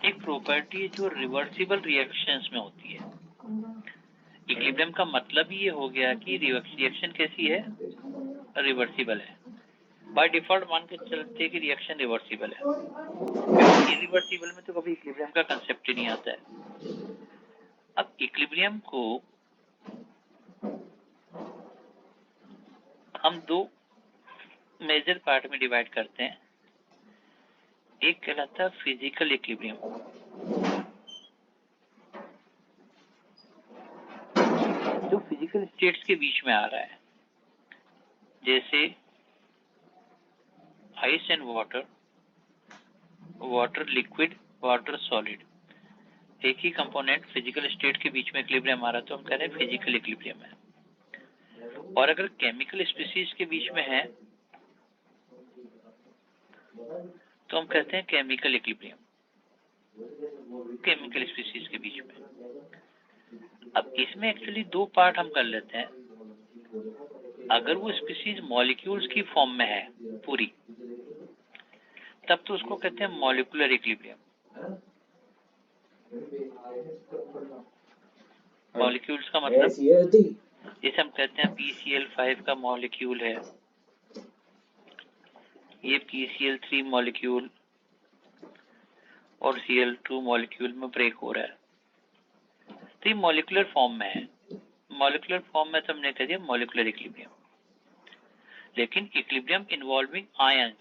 एक प्रॉपर्टी है जो रिवर्सिबल रिएक्शंस में होती है। इक्विलिब्रियम का मतलब ये हो गया कि रिएक्शन कैसी है? रिवर्सिबल है। बाय डिफॉल्ट मान के चलते कि रिएक्शन रिवर्सिबल है। इरिवर्सिबल में तो कभी इक्विलिब्रियम का कंसेप्ट ही नहीं आता है। अब इक्विलिब्रियम को हम 2 मेजर पार्ट में डिवाइड करते हैं। एक कहलाता है फिजिकल इक्विलिब्रियम, जो फिजिकल स्टेट्स के बीच में आ रहा है, जैसे ice and water, water liquid, water solid. एक ही कंपोनेंट फिजिकल स्टेट के बीच में इक्विलिब्रियम आ रहा है तो हम कह रहे हैं फिजिकल इक्विलिब्रियम है। और अगर केमिकल स्पीशीज के बीच में है तो हम कहते हैं केमिकल इक्विलिब्रियम, केमिकल स्पीशीज के बीच में। अब इसमें एक्चुअली 2 पार्ट हम कर लेते हैं। अगर वो स्पीशीज मॉलिक्यूल्स की फॉर्म में है पूरी, तब तो उसको कहते हैं मॉलिक्यूलर इक्विलिब्रियम। मॉलिक्यूल्स का मतलब जैसे हम कहते हैं PCl5 का मॉलिक्यूल है, ये PCl3 मॉलिक्यूल और Cl2 मॉलिक्यूल में ब्रेक हो रहा है, तो ये मॉलिक्यूलर फॉर्म में है। मॉलिक्यूलर फॉर्म में तो हमने कह दिया मॉलिक्यूलर इक्विलिब्रियम। लेकिन इक्विलिब्रियम इन्वॉल्विंग आयंस,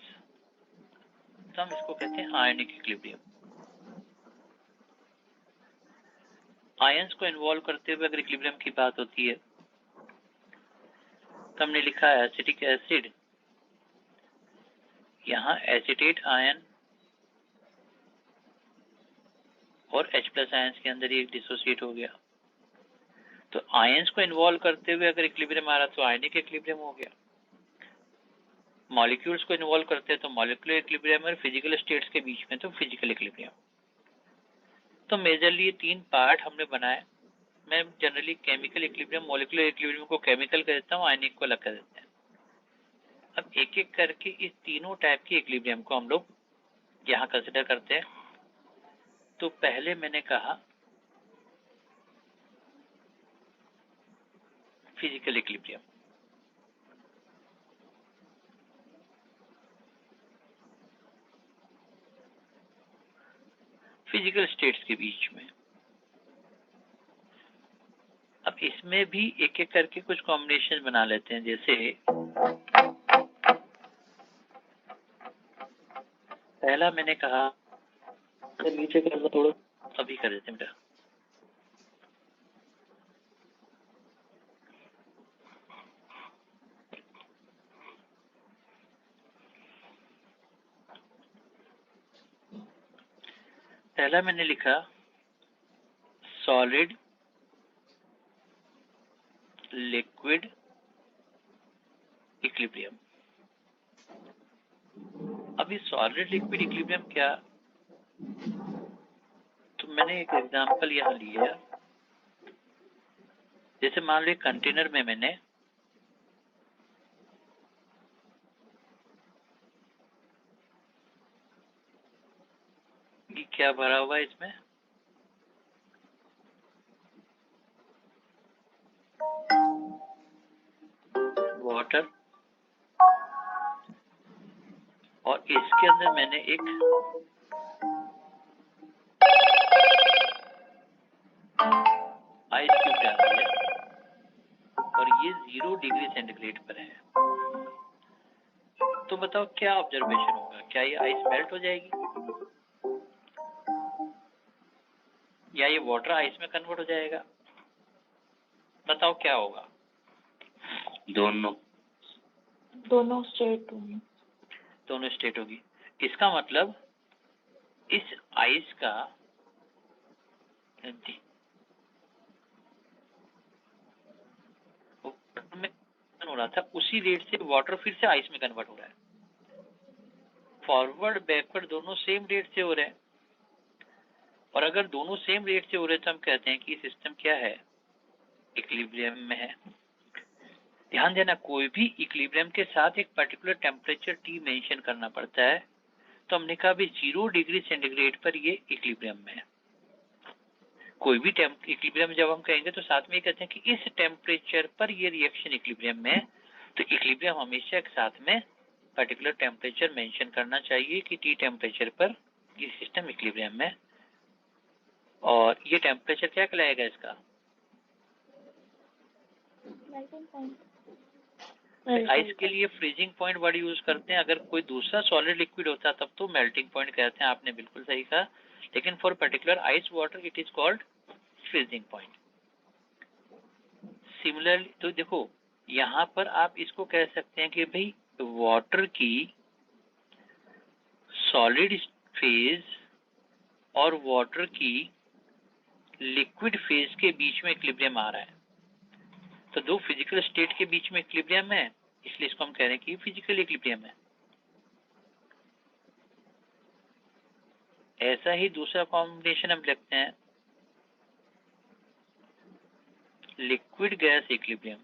तो हम इसको कहते हैं आयनिक इक्विलिब्रियम। आयंस को इन्वॉल्व करते हुए अगर इक्विलिब्रियम की बात होती है तो हमने लिखा है एसिटिक एसिड, यहाँ एसिटेट आयन और H+ आयंस के अंदर ही डिसोसिएट हो गया। तो आयंस को इन्वॉल्व करते हुए अगर इक्विलिब्रियम आ रहा तो आयनिक इक्विलिब्रियम हो गया। मॉलिक्यूल्स को इन्वॉल्व करते हैं तो मॉलिक्यूलर इक्विलिब्रियम, और फिजिकल स्टेट्स के बीच में तो फिजिकल इक्विलिब्रियम। तो मेजरली ये 3 पार्ट हमने बनाए। मैं generally chemical equilibrium, molecular equilibrium को केमिकल कह देता हूँ, आयनिक को अलग कर देते हैं। अब एक एक करके इस तीनों टाइप के इक्विलिब्रियम को हम लोग यहाँ कंसिडर करते हैं। तो पहले मैंने कहा फिजिकल इक्विलिब्रियम। फिजिकल स्टेट्स के बीच में। अब इसमें भी एक एक करके कुछ कॉम्बिनेशन बना लेते हैं। जैसे पहला मैंने कहा नीचे करना थोड़ा। अभी कर देते हैं बेटा। पहला मैंने लिखा सॉलिड लिक्विड इक्विलिब्रियम। अभी सॉलिड लिक्विड इक्विलिब्रियम क्या, तो मैंने एक एग्जांपल यहाँ लिया। जैसे मान लो कंटेनर में मैंने ये क्या भरा हुआ है, इसमें वाटर, और इसके अंदर मैंने एक आइस क्यूब डाल दिया और ये 0 डिग्री सेंटीग्रेड पर है। तो बताओ क्या ऑब्जर्वेशन होगा, क्या ये आइस मेल्ट हो जाएगी या ये वाटर आइस में कन्वर्ट हो जाएगा? बताओ क्या होगा? दोनों स्टेट होंगे। दोनों स्टेट होगी। इसका मतलब इस आइस का में हो रहा था, उसी रेट से वाटर फिर से आइस में कन्वर्ट हो रहा है। फॉरवर्ड बैकवर्ड दोनों सेम रेट से हो रहे हैं, और अगर दोनों सेम रेट से हो रहे हैं तो हम कहते हैं कि सिस्टम क्या है, इक्विलिब्रियम में है। ध्यान देना, कोई भी इक्विलिब्रियम के साथ एक पर्टिकुलर टेम्परेचर टी मेंशन करना पड़ता है। तो हमने कहा भी 0 डिग्री सेंटीग्रेड पर ये इक्विलिब्रियम में है। कोई भी इक्विलिब्रियम जब हम कहेंगे तो साथ में कहते हैं कि इस टेम्परेचर पर ये रिएक्शन इक्विलिब्रियम में है। तो इक्विलिब्रियम हमेशा एक साथ में पर्टिकुलर टेम्परेचर मेंशन करना चाहिए कि टी टेम्परेचर पर ये सिस्टम इक्विलिब्रियम में। और ये टेम्परेचर क्या कहलाएगा इसका? आइस के लिए फ्रीजिंग पॉइंट वर्ड यूज करते हैं। अगर कोई दूसरा सॉलिड लिक्विड होता तब तो मेल्टिंग पॉइंट कहते हैं। आपने बिल्कुल सही कहा, लेकिन for particular ice water it is called freezing point. Similarly तो देखो यहाँ पर आप इसको कह सकते हैं कि भाई वाटर की सॉलिड फेज और वाटर की लिक्विड फेज के बीच में इक्विलिब्रियम आ रहा है। तो दो फिजिकल स्टेट के बीच में इक्विलिब्रियम है, इसलिए इसको हम कह रहे हैं कि फिजिकल इक्विलिब्रियम है। ऐसा ही दूसरा कॉम्बिनेशन हम लिखते हैं लिक्विड गैस इक्विलिब्रियम।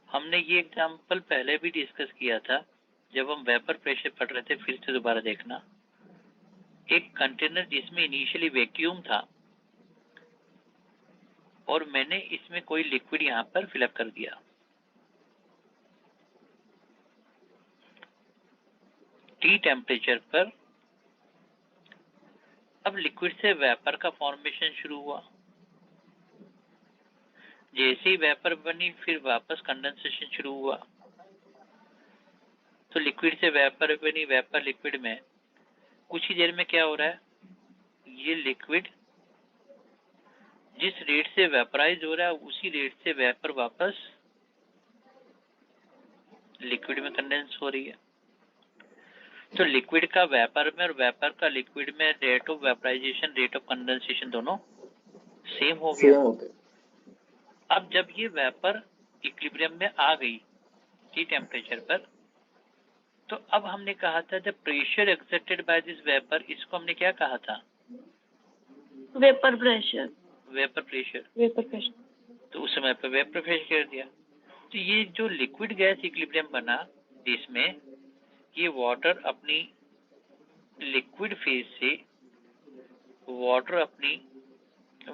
हमने ये एग्जांपल पहले भी डिस्कस किया था जब हम वेपर प्रेशर पढ़ रहे थे, फिर से दोबारा देखना। एक कंटेनर जिसमें इनिशियली वैक्यूम था और मैंने इसमें कोई लिक्विड यहां पर फिलअप कर दिया। टी टेम्परेचर पर अब लिक्विड से वेपर का फॉर्मेशन शुरू हुआ। जैसे ही वेपर बनी फिर वापस कंडेंसेशन शुरू हुआ। तो लिक्विड से वेपर बनी, वेपर लिक्विड में कुछ ही देर में क्या हो रहा है, ये लिक्विड जिस रेट से वेपराइज हो रहा है उसी रेट से वेपर वापस लिक्विड में कंडेंस हो रही है। तो लिक्विड का वेपर में और वेपर का लिक्विड में rate of vaporisation, rate of condensation दोनों सेम हो गया। अब जब ये वेपर इक्विलिब्रियम में आ गई टी टेम्परेचर पर, तो अब हमने कहा था जब pressure exerted by this vapour, इसको हमने क्या कहा था? Vapour pressure. Vapour pressure. Vapour pressure. तो उस समय पर वेपर प्रेशर कर दिया। तो ये जो लिक्विड गैस इक्विलिब्रियम बना जिसमें ये वाटर अपनी लिक्विड फेज से वाटर अपनी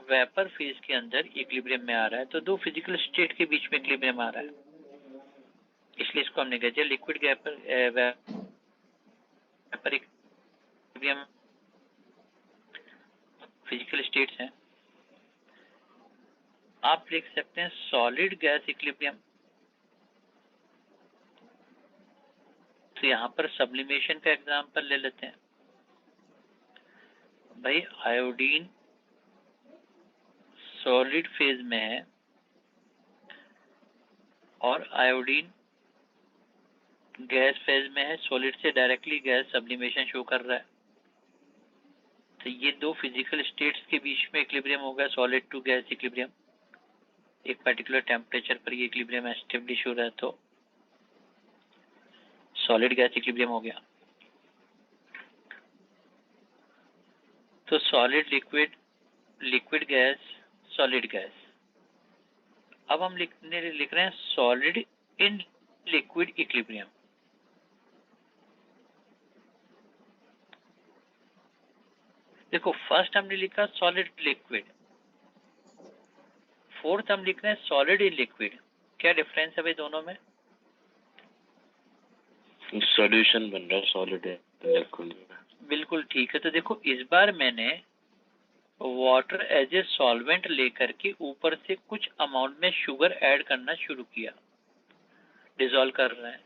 वेपर फेज के अंदर इक्विलिब्रियम में आ रहा है। तो दो फिजिकल स्टेट के बीच में इक्विलिब्रियम आ रहा है, इसलिए इसको हमने कहा liquid vapour equilibrium physical states हैं। आप लिख सकते हैं सॉलिड गैस इक्विलिब्रियम। तो यहाँ पर सब्लिमेशन का एग्जांपल ले लेते हैं। भाई आयोडीन सॉलिड फेज में है और आयोडीन गैस फेज में है, सॉलिड से डायरेक्टली गैस सब्लिमेशन शो कर रहा है। तो ये दो फिजिकल स्टेट्स के बीच में इक्विलिब्रियम हो गया, सॉलिड टू गैस इक्विलिब्रियम। एक पर्टिकुलर टेम्परेचर पर ये इक्विलिब्रियम एस्टेब्लिश हो रहा है, तो सॉलिड गैस इक्विलिब्रियम हो गया। तो solid liquid, liquid gas, solid gas. अब हम लिख रहे हैं सॉलिड इन लिक्विड इक्विलिब्रियम। देखो फर्स्ट हमने लिखा सॉलिड लिक्विड, फोर्थ हम लिख रहे हैं सॉलिड इन लिक्विड। क्या डिफरेंस है भाई दोनों में? सॉल्यूशन बन रहा है सॉलिड लिक्विड। बिल्कुल ठीक है। तो देखो इस बार मैंने वाटर एज ए सॉल्वेंट लेकर के ऊपर से कुछ अमाउंट में शुगर ऐड करना शुरू किया, डिसॉल्व कर रहे हैं।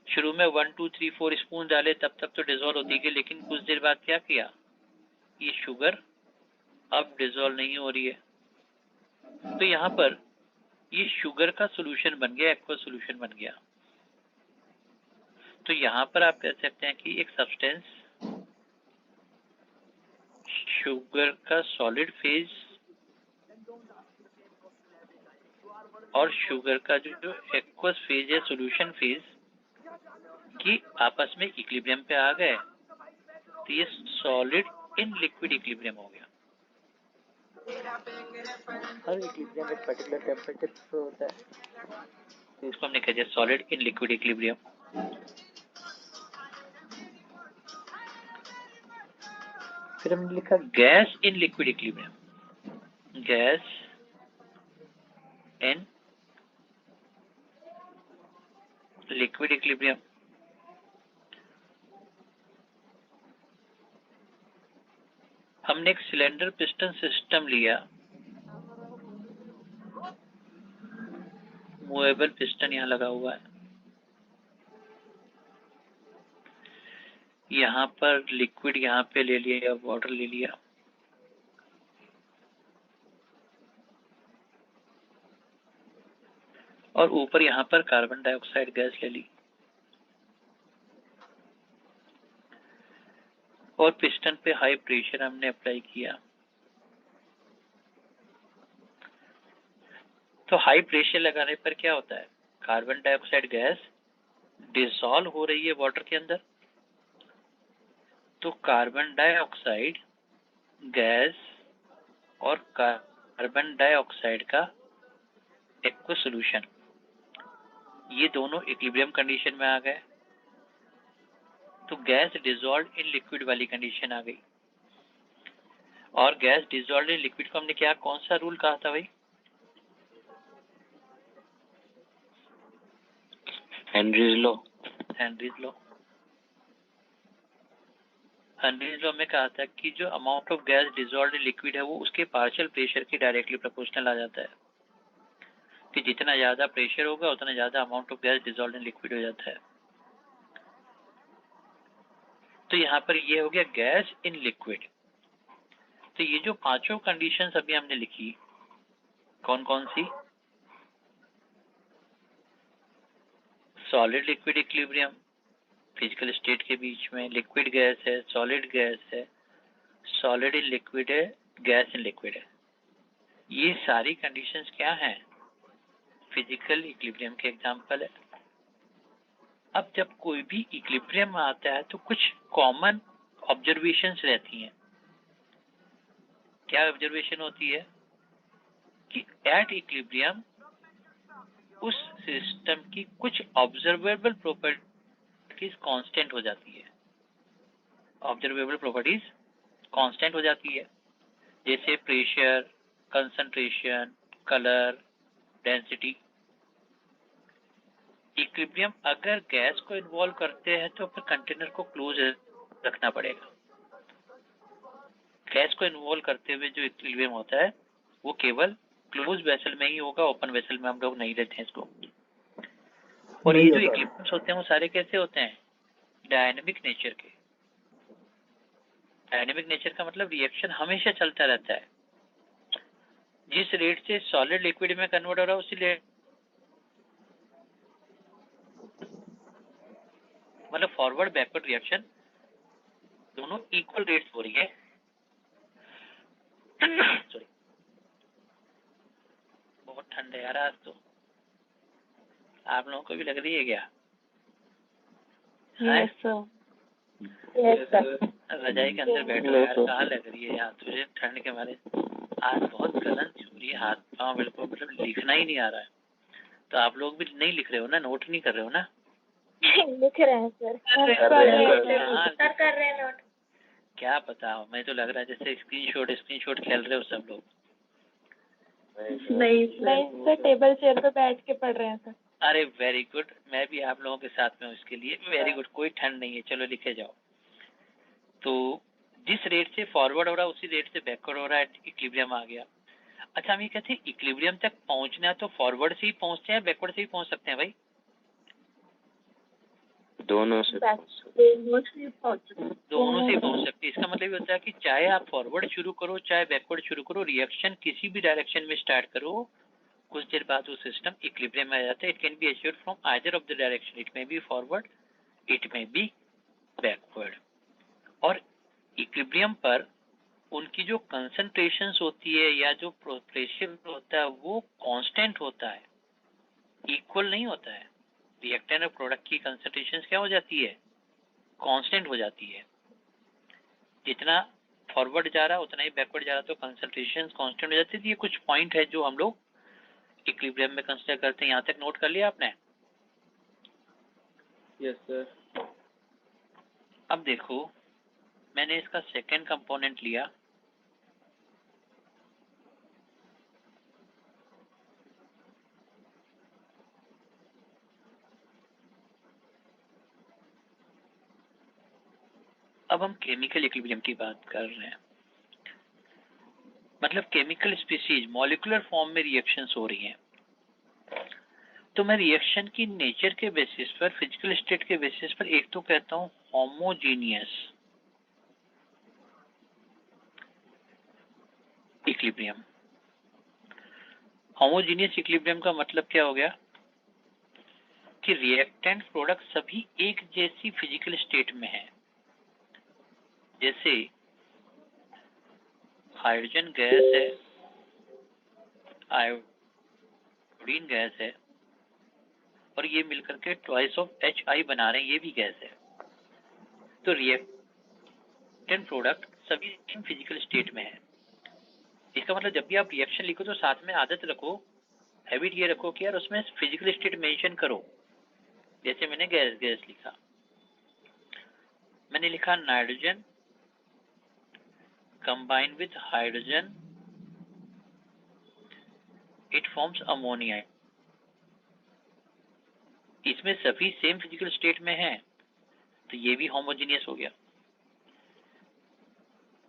शुरू में 1 2 3 4 स्पून डाले, तब तक तो डिसॉल्व होती गई, लेकिन कुछ देर बाद क्या किया, ये शुगर अब डिसॉल्व नहीं हो रही है। तो यहाँ पर ये शुगर का सॉल्यूशन बन गया, एक्वा सॉल्यूशन बन गया। तो यहाँ पर आप कह सकते हैं कि एक सब्सटेंस शुगर का सॉलिड फेज और शुगर का जो एक्वस फेज है, सॉल्यूशन फेज, की आपस में इक्विलिब्रियम पे आ गए। तो ये सॉलिड इन लिक्विड इक्विलिब्रियम हो गया। हर इक्विलिब्रियम एक पर्टिकुलर टेम्परेचर पे होता है, तो इसको हमने कह दिया सॉलिड इन लिक्विड इक्विलिब्रियम। फिर हमने लिखा gas in liquid equilibrium. Gas in liquid equilibrium. हमने एक सिलेंडर पिस्टन सिस्टम लिया, मूवेबल पिस्टन यहाँ लगा हुआ है, यहाँ पर लिक्विड यहाँ पे ले लिया या वाटर ले लिया, और ऊपर यहाँ पर कार्बन डाइऑक्साइड गैस ले ली, और पिस्टन पे हाई प्रेशर हमने अप्लाई किया। तो हाई प्रेशर लगाने पर क्या होता है, कार्बन डाइऑक्साइड गैस डिसॉल्व हो रही है वाटर के अंदर। तो कार्बन डाइऑक्साइड गैस और कार्बन डाइऑक्साइड का एक्वस सॉल्यूशन, ये दोनों इक्विलिब्रियम कंडीशन में आ गए। तो गैस डिसॉल्व इन लिक्विड वाली कंडीशन आ गई। और गैस डिसॉल्व इन लिक्विड को हमने क्या, कौन सा रूल कहा था भाई? Henry's law. Henry's law. Henry's law में कहा था कि जो amount of gas dissolve in liquid है वो उसके पार्शियल प्रेशर के डायरेक्टली प्रोपोर्शनल आ जाता है, कि जितना ज्यादा प्रेशर होगा उतना ज्यादा amount of gas dissolve in liquid हो जाता है। तो यहाँ पर ये हो गया गैस इन लिक्विड। तो ये जो पांचों कंडीशंस अभी हमने लिखी, कौन कौन सी? Solid liquid equilibrium, physical state के बीच में, लिक्विड गैस है, सॉलिड गैस है, सॉलिड इन लिक्विड है, गैस इन लिक्विड है। ये सारी कंडीशंस क्या हैं? फिजिकल इक्विलिब्रियम के एग्जांपल है। अब जब कोई भी इक्विलिब्रियम आता है तो कुछ कॉमन ऑब्जर्वेशंस रहती हैं। क्या ऑब्जर्वेशन होती है? कि एट इक्विलिब्रियम उस सिस्टम की कुछ ऑब्जर्वेबल प्रॉपर्टीज कांस्टेंट हो जाती है। ऑब्जर्वेबल प्रॉपर्टीज कांस्टेंट हो जाती है, जैसे pressure, concentration, colour, density. Equilibrium अगर गैस को इन्वॉल्व करते हैं तो फिर कंटेनर को क्लोज रखना पड़ेगा। गैस को इन्वॉल्व करते हुए जो इक्विलिब्रियम होता है वो केवल क्लोज वेसल में ही होगा, ओपन वेसल में हम लोग नहीं लेते हैं इसको। और ये जो इक्विलिब्रियम्स होते हैं वो सारे कैसे होते हैं? डायनेमिक नेचर के। डायनेमिक नेचर का मतलब रिएक्शन हमेशा चलता रहता है। जिस रेट से सॉलिड लिक्विड में कन्वर्ट हो रहा है उसी रेट, मतलब फॉरवर्ड बैकवर्ड रिएक्शन दोनों इक्वल रेट्स हो रही है। सॉरी, बहुत ठंड है यार आज तो। आप लोगों को भी लग रही है क्या? Yes sir. Yes sir. रजाई के अंदर बैठो यार, कहाँ लग रही है यहाँ तुझे ठंड के मारे? आज बहुत गलन हो रही है, हाथ पाँव बिल्कुल, मतलब लिखना ही नहीं आ रहा है। तो आप लोग भी नहीं लिख रहे हो ना, नोट नहीं कर रहे हो ना? लिख रहे हैं सर। कर रहे हैं नोट। क्या पता, मैं तो लग रहा है जैसे स्क्रीनशॉट खेल रहे हो सब लोग। नहीं सर, टेबल चेयर पे बैठ के पढ़ रहे हैं सर। अरे वेरी गुड, मैं भी आप लोगों के साथ में हूँ इसके लिए। वेरी गुड, कोई ठंड नहीं है, चलो लिखे जाओ। तो जिस रेट से फॉरवर्ड हो रहा है उसी रेट से बैकवर्ड हो रहा है, इक्विलिब्रियम आ गया। अच्छा, हम ये कहते हैं इक्विलिब्रियम तक पहुंचना है तो फॉरवर्ड से ही पहुंचते हैं, बैकवर्ड से ही पहुंच सकते हैं भाई? दोनों से दोनों से ही पहुंच सकते हैं। इसका मतलब ये होता है कि चाहे आप फॉरवर्ड शुरू करो चाहे बैकवर्ड शुरू करो, रिएक्शन किसी भी डायरेक्शन में स्टार्ट करो, कुछ देर बाद वो सिस्टम इक्विलिब्रियम में आ जाता है। It can be achieved from either of the direction, it may be forward, it may be backward. और इक्विलिब्रियम पर उनकी जो कंसंट्रेशंस होती है या जो प्रेशर होता है वो कांस्टेंट होता है, इक्वल नहीं होता है। रिएक्टेंट और प्रोडक्ट की कंसंट्रेशंस क्या हो जाती है? कांस्टेंट हो जाती है। जितना फॉरवर्ड जा रहा है उतना ही बैकवर्ड जा रहा है, तो कंसंट्रेशन कांस्टेंट हो जाती है। ये कुछ पॉइंट है जो हम लोग इक्विलिब्रियम में कंसीडर करते हैं। यहाँ तक नोट कर लिया आपने? Yes sir. अब देखो, मैंने इसका सेकेंड कंपोनेंट लिया, अब हम केमिकल इक्विलिब्रियम की बात कर रहे हैं। मतलब केमिकल स्पीशीज मॉलिक्यूलर फॉर्म में रिएक्शंस हो रही हैं। तो मैं रिएक्शन की नेचर के बेसिस पर, फिजिकल स्टेट के बेसिस पर एक तो कहता हूं होमोजीनियस इक्विलिब्रियम। होमोजीनियस इक्विलिब्रियम का मतलब क्या हो गया कि रिएक्टेंट प्रोडक्ट सभी एक जैसी फिजिकल स्टेट में है। जैसे हाइड्रोजन गैस है, आयोडीन गैस है, और ये मिलकर के ट्वाइस ऑफ HI बना रहे हैं, ये भी गैस है। तो रिएक्टेंट प्रोडक्ट सभी सेम फिजिकल स्टेट में है। इसका मतलब जब भी आप रिएक्शन लिखो तो साथ में आदत रखो, हैबिट ये रखो कि यार उसमें फिजिकल स्टेट मेंशन करो। जैसे मैंने गैस लिखा, मैंने लिखा nitrogen combined with hydrogen it forms ammonia। इसमें सभी सेम फिजिकल स्टेट में है तो ये भी होमोजेनियस हो गया।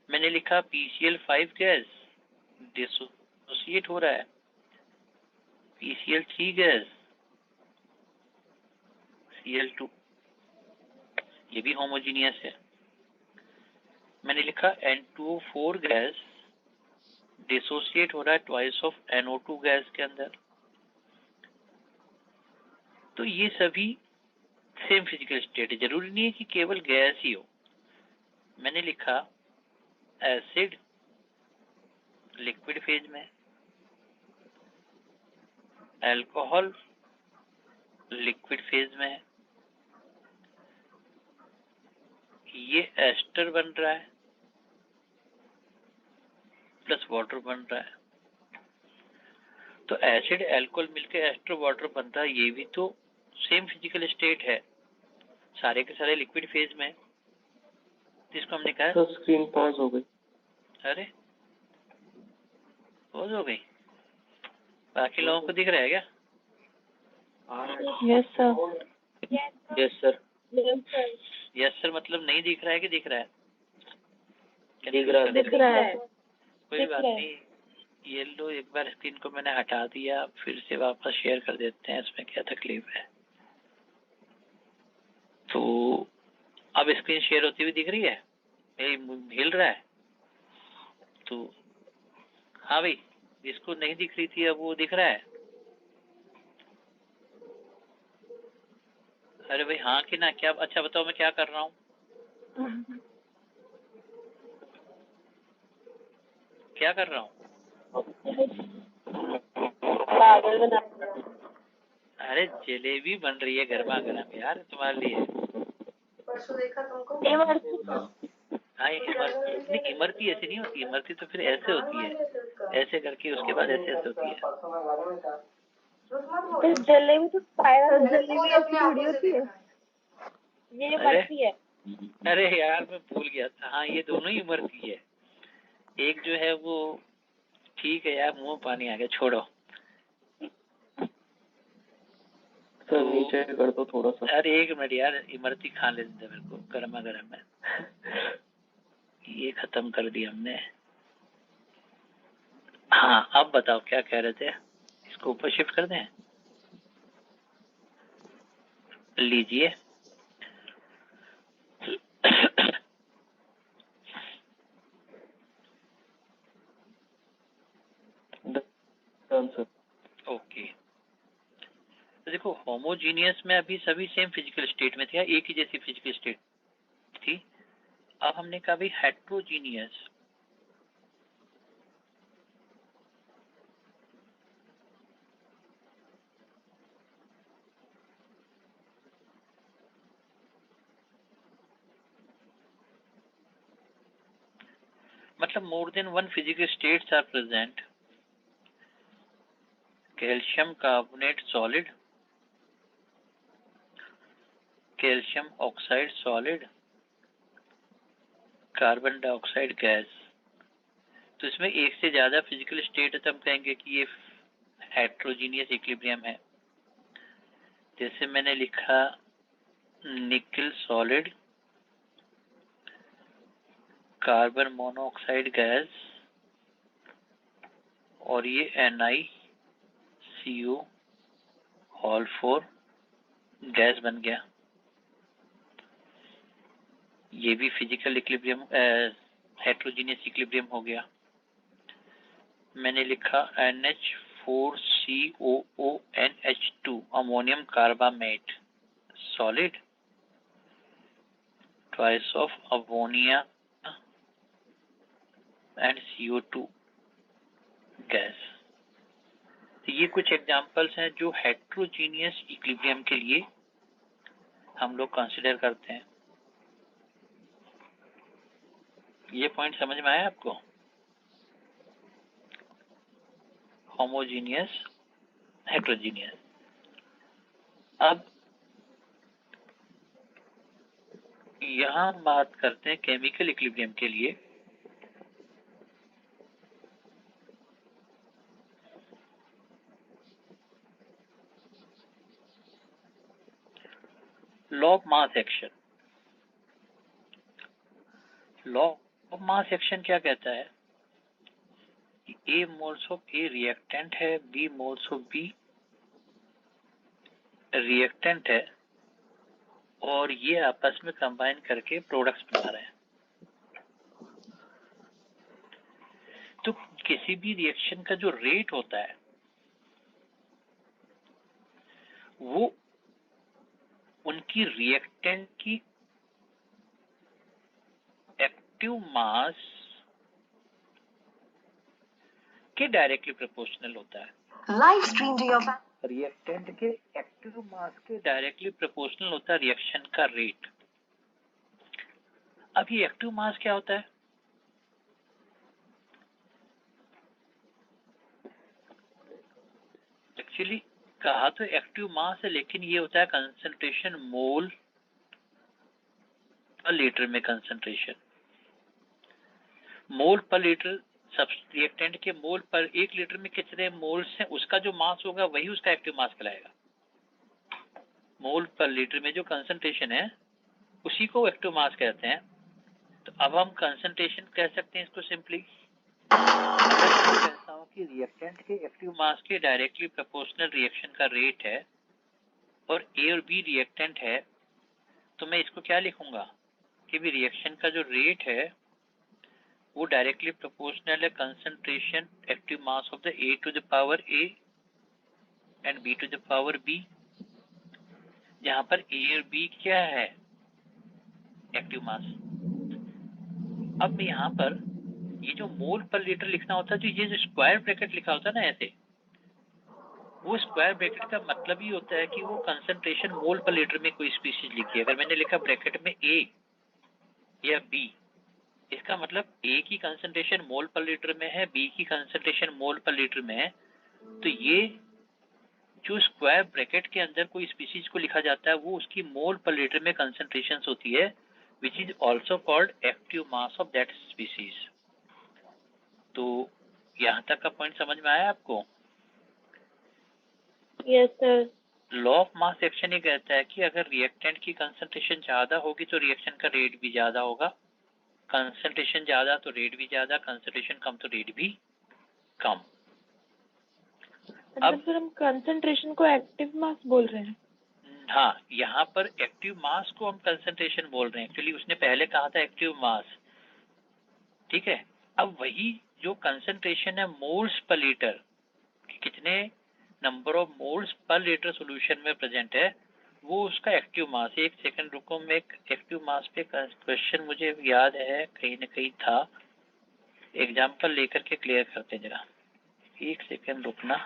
मैंने लिखा PCl5 गैस डिसोसिएट हो रहा है, PCl3 गैस Cl2, ये भी होमोजेनियस है। मैंने लिखा N2O4 गैस डिसोसिएट हो रहा है ट्वाइस ऑफ NO2 गैस के अंदर, तो ये सभी सेम फिजिकल स्टेट है। जरूरी नहीं है कि केवल गैस ही हो। मैंने लिखा एसिड लिक्विड फेज में, अल्कोहल लिक्विड फेज में, ये एस्टर बन रहा है प्लस वाटर बन रहा है। तो एसिड अल्कोहल मिलकर एस्टर वाटर बन रहा है, ये भी तो सेम फिजिकल स्टेट है, सारे के सारे लिक्विड फेज में। जिसको हमने कहा तो स्क्रीन पॉज हो गई। अरे पॉज हो गई, बाकी लोगों को दिख रहा है क्या? Yes sir. Yes sir. Yes sir मतलब नहीं दिख रहा है कि दिख रहा है? दिख रहा है। कोई बात नहीं, ये लो, एक बार स्क्रीन को मैंने हटा दिया, फिर से वापस शेयर कर देते हैं, इसमें क्या तकलीफ है। तो अब स्क्रीन शेयर होती हुई दिख रही है, हिल रहा है तो हाँ भाई, जिसको नहीं दिख रही थी अब वो दिख रहा है। अरे भाई हाँ कि ना, क्या? अच्छा बताओ मैं क्या कर रहा हूँ? क्या कर रहा हूँ? पागल बना दिया। अरे जलेबी बन रही है गर्मा गर्म यार तुम्हारे लिए। परसों देखा तुमको। हाँ इमरती, नहीं इमरती ऐसे नहीं होती, इमरती तो फिर ऐसे होती है, ऐसे करके उसके बाद ऐसे ऐसे होती है। फिर जलेबी तो स्पाइरल जलेबी ऐसी थोड़ी होती है, ये इमरती है। अरे यार मैं भूल गया था, हाँ ये दोनों ही इमरती है। एक जो है वो ठीक है यार, मुंह पानी आ गया, छोड़ो। सर नीचे कर दो थोड़ा सा। अरे एक मिनट यार, इमरती खा लेते मेरे को गर्मा गर्म है। ये खत्म कर दिया हमने। हाँ अब बताओ क्या कह रहे थे? इसको ऊपर शिफ्ट कर दें? लीजिए। Done sir. ओके, तो देखो होमोजीनियस में अभी सभी सेम फिजिकल स्टेट में थे, एक ही जैसी फिजिकल स्टेट थी। अब हमने कहा भाई हेट्रोजीनियस, मतलब more than one physical states are present. Calcium carbonate solid, calcium oxide solid, carbon dioxide gas. तो इसमें एक से ज्यादा फिजिकल स्टेट है तो हम कहेंगे कि ये हेट्रोजीनियस इक्विलिब्रियम है। जैसे मैंने लिखा निकल सॉलिड, कार्बन मोनोऑक्साइड गैस, और ये NiCO ऑल 4 गैस बन गया। ये भी फिजिकल इक्विलिब्रियम हेट्रोजीनियस इक्विलिब्रियम हो गया। मैंने लिखा NH4COONH2 ammonium carbamate solid, twice of ammonia and CO2 gas. तो ये कुछ एग्जांपल्स हैं जो हेट्रोजीनियस इक्विलिब्रियम के लिए हम लोग कंसीडर करते हैं। ये पॉइंट समझ में आया आपको? Homogeneous, heterogeneous. अब यहां बात करते हैं केमिकल इक्विलिब्रियम के लिए। Law of mass action. Law of mass action क्या कहता है? A moles of A reactant है, B moles of B reactant है, और ये आपस में कंबाइन करके प्रोडक्ट्स बना रहे हैं। तो किसी भी रिएक्शन का जो रेट होता है वो उनकी रिएक्टेंट की एक्टिव मास के डायरेक्टली प्रोपोर्शनल होता है। Live stream to your reactant के एक्टिव मास के डायरेक्टली प्रोपोर्शनल होता है रिएक्शन का रेट। अब ये एक्टिव मास क्या होता है? एक्चुअली कहा तो एक्टिव मास है, लेकिन ये होता है कंसंट्रेशन मोल पर लीटर में। कंसंट्रेशन मोल पर लीटर, सब रिएक्टेंट के मोल पर 1 लीटर में कितने मोल्स हैं उसका जो मास होगा वही उसका एक्टिव मास कहलाएगा। मोल पर लीटर में जो कंसंट्रेशन है उसी को एक्टिव मास कहते हैं। तो अब हम कंसंट्रेशन कह सकते हैं इसको सिंपली। अगर मैं कहता हूं कि रिएक्टेंट के एक्टिव मास के डायरेक्टली प्रोपोर्शनल रिएक्शन का रेट है और A और B रिएक्टेंट है, तो मैं इसको क्या लिखूंगा? कि भी रिएक्शन का जो रेट है वो डायरेक्टली प्रोपोर्शनल है concentration active mass of the A to the power A and B to the power B, जहां पर A और B क्या है, एक्टिव मास। अब यहाँ पर ये जो मोल पर लीटर लिखना होता है, तो ये जो स्क्वायर ब्रैकेट लिखा होता है ना ऐसे, वो स्क्वायर ब्रैकेट का मतलब ही होता है कि वो कंसंट्रेशन मोल पर लीटर में कोई स्पीशीज लिखी है। अगर मैंने लिखा ब्रैकेट में A या B, इसका मतलब A की कंसंट्रेशन मोल पर लीटर में है, B की कंसंट्रेशन मोल पर लीटर में है। तो ये जो स्क्वायर ब्रैकेट के अंदर कोई स्पीशीज को लिखा जाता है वो उसकी मोल पर लीटर में कंसंट्रेशन होती है, which is also called active mass of that species. तो यहाँ तक का पॉइंट समझ में आया आपको? Yes sir. Law of mass action ये कहता है कि अगर रिएक्टेंट की कंसंट्रेशन ज्यादा होगी तो रिएक्शन का रेट भी ज्यादा होगा, कंसंट्रेशन ज्यादा तो रेट भी ज्यादा, कंसंट्रेशन कम तो रेट भी कम। अब सर हम कंसंट्रेशन को एक्टिव मास बोल रहे हैं? हाँ, यहाँ पर एक्टिव मास को हम कंसंट्रेशन बोल रहे हैं, एक्चुअली उसने पहले कहा था एक्टिव मास, ठीक है। अब वही जो कंसंट्रेशन है मोल्स पर लीटर, कितने number of moles per litre solution में प्रेजेंट है, वो उसका एक्टिव मास है। एक सेकंड रुको, मैं एक एक्टिव मास पे क्वेश्चन मुझे याद है कहीं ना कहीं था, एग्जाम्पल लेकर के क्लियर करते हैं जरा, एक सेकंड रुकना।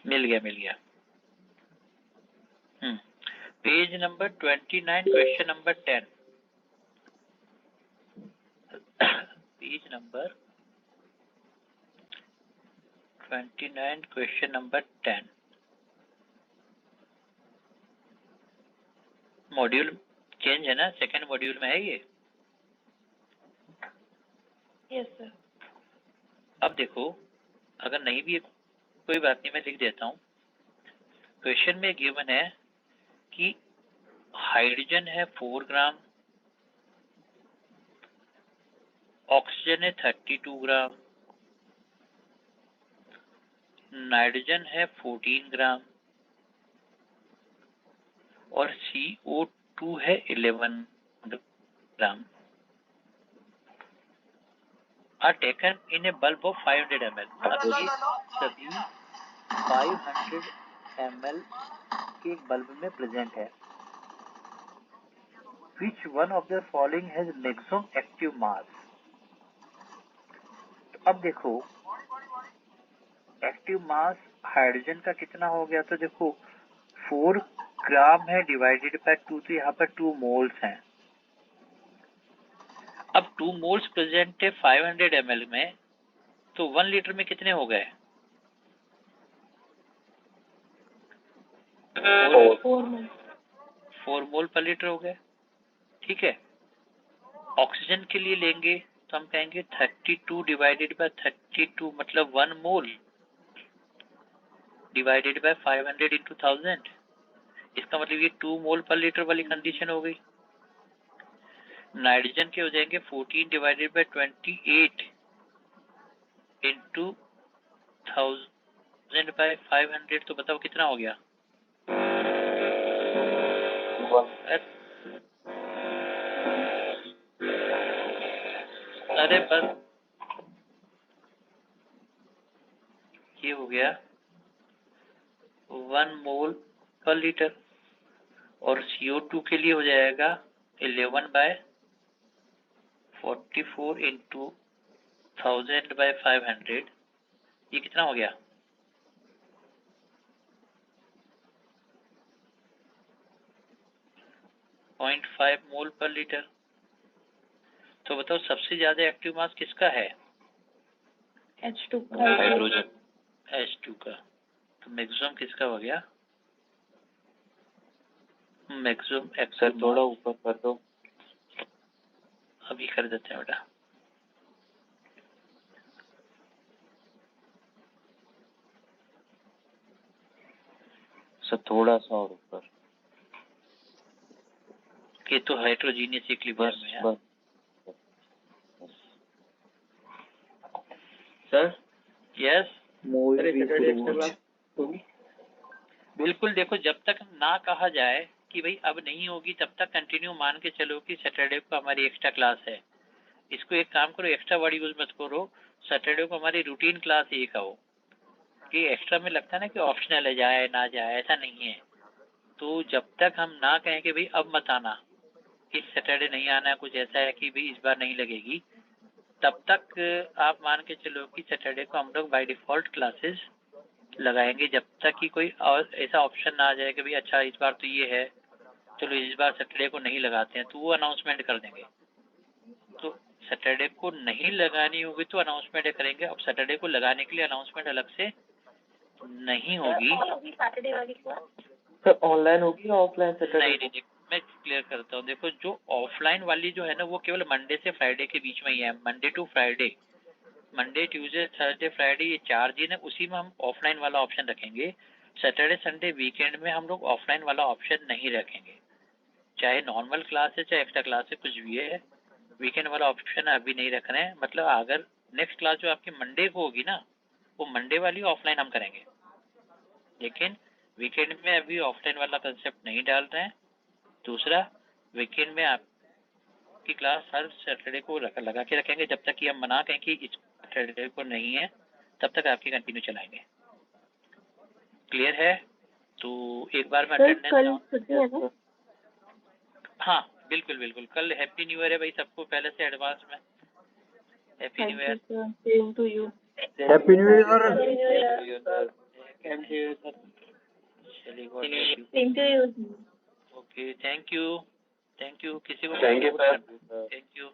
मिल गया। Page number 29 question number 10। Page number 29 question number 10। Module change है ना, सेकंड मॉड्यूल में है ये। Yes sir. अब देखो, अगर नहीं भी कोई बात नहीं, मैं लिख देता हूँ। क्वेश्चन में गिवन है कि हाइड्रोजन है 4 ग्राम, ऑक्सीजन है 32 ग्राम, नाइट्रोजन है 14 ग्राम और CO2 है 11 ग्राम, are taken in a bulb of 500 ml। अब ये सभी 500 ml के बल्ब में प्रेजेंट है। Which one of the following has maximum active mass? तो अब देखो एक्टिव मास हाइड्रोजन का कितना हो गया, तो देखो 4 ग्राम है डिवाइडेड बाय 2, तो यहाँ पर 2 मोल्स हैं। अब 2 मोल्स प्रेजेंट है 500 ml में, तो 1 लीटर में कितने हो गए? 4 मोल पर लीटर हो गए, ठीक है। ऑक्सीजन के लिए लेंगे तो हम कहेंगे 32 डिवाइडेड बाय 32 मतलब 1 मोल डिवाइडेड बाय 500 इंटू 1000, इसका मतलब ये 2 मोल पर लीटर वाली कंडीशन हो गई। नाइट्रोजन के हो जाएंगे 14 डिवाइडेड बाय 28 इंटू 1000 बाय 500, तो बताओ कितना हो गया? अरे बस ये हो गया 1 मोल पर लीटर, और CO2 के लिए हो जाएगा 11 बाय 44 इंटू 1000 बाय 500, ये कितना हो गया? 0.5 मोल पर लीटर। तो बताओ सबसे ज्यादा एक्टिव मास किसका है? H2 हाइड्रोजन, H2 का। तो मैक्सिमम किसका हो गया? मैक्सिमम एक्सेल थोड़ा ऊपर कर दो, अभी कर देते हैं बेटा। सर थोड़ा सा और ऊपर। कि तो हेट्रोजीनियस इक्विलिब्रियम बस में है। बस सर। यस अरे सैटरडे एक्स्ट्रा क्लास होगी? बिल्कुल। देखो जब तक ना कहा जाए कि भाई अब नहीं होगी तब तक कंटिन्यू मान के चलो कि सैटरडे को हमारी एक्स्ट्रा क्लास है। इसको एक काम करो, एक्स्ट्रा वर्ड यूज मत करो, सैटरडे को हमारी रूटीन क्लास ये कहो। कि एक्स्ट्रा में लगता है ना कि ऑप्शनल है, जाए ना जाए, ऐसा नहीं है। तो जब तक हम ना कहें कि भाई अब मत आना, इस सैटरडे नहीं आना, कुछ ऐसा है कि भाई इस बार नहीं लगेगी, तब तक आप मान के चलो कि सैटरडे को हम लोग बाय डिफॉल्ट क्लासेस लगाएंगे, जब तक कि कोई और ऐसा ऑप्शन ना आ जाए कि भाई अच्छा इस बार तो ये है, चलो इस बार सैटरडे को नहीं लगाते हैं, तो वो अनाउंसमेंट कर देंगे। तो सैटरडे को नहीं लगानी होगी तो अनाउंसमेंट करेंगे। अब सैटरडे को लगाने के लिए अनाउंसमेंट अलग से नहीं होगी। सैटरडे वाली क्लास सर ऑनलाइन होगी या ऑफलाइन सैटरडे? नहीं, मैं क्लियर करता हूँ। देखो जो ऑफलाइन वाली जो है ना वो केवल मंडे से फ्राइडे के बीच में ही है। Monday to Friday, Monday Tuesday Thursday Friday, ये 4 दिन है, उसी में हम ऑफलाइन वाला ऑप्शन रखेंगे। सैटरडे संडे वीकेंड में हम लोग ऑफलाइन वाला ऑप्शन नहीं रखेंगे। चाहे नॉर्मल क्लास है चाहे एक्स्ट्रा क्लास है, कुछ भी है, वीकेंड वाला ऑप्शन अभी नहीं रख रहे हैं। मतलब अगर नेक्स्ट क्लास जो आपकी मंडे को होगी ना, वो मंडे वाली ऑफलाइन हम करेंगे, लेकिन वीकेंड में अभी ऑफलाइन वाला कंसेप्ट नहीं डाल रहे हैं। दूसरा, वीकेंड में आपकी क्लास हर सैटरडे को लगा के रखेंगे, जब तक कि हम मना कहें कि इस सैटरडे को नहीं है तब तक आपकी कंटिन्यू चलाएंगे। क्लियर है? तो एक बार मैं सर कल अटेंडेंस, छुट्टी है ना? हाँ बिल्कुल बिल्कुल, कल हैप्पी न्यू ईयर है भाई सबको पहले से एडवांस में। Happy new year. Same to you. Happy new year. चलिए God bless you. Same to you. Okay, thank you. किसी को thank you sir. Thank you.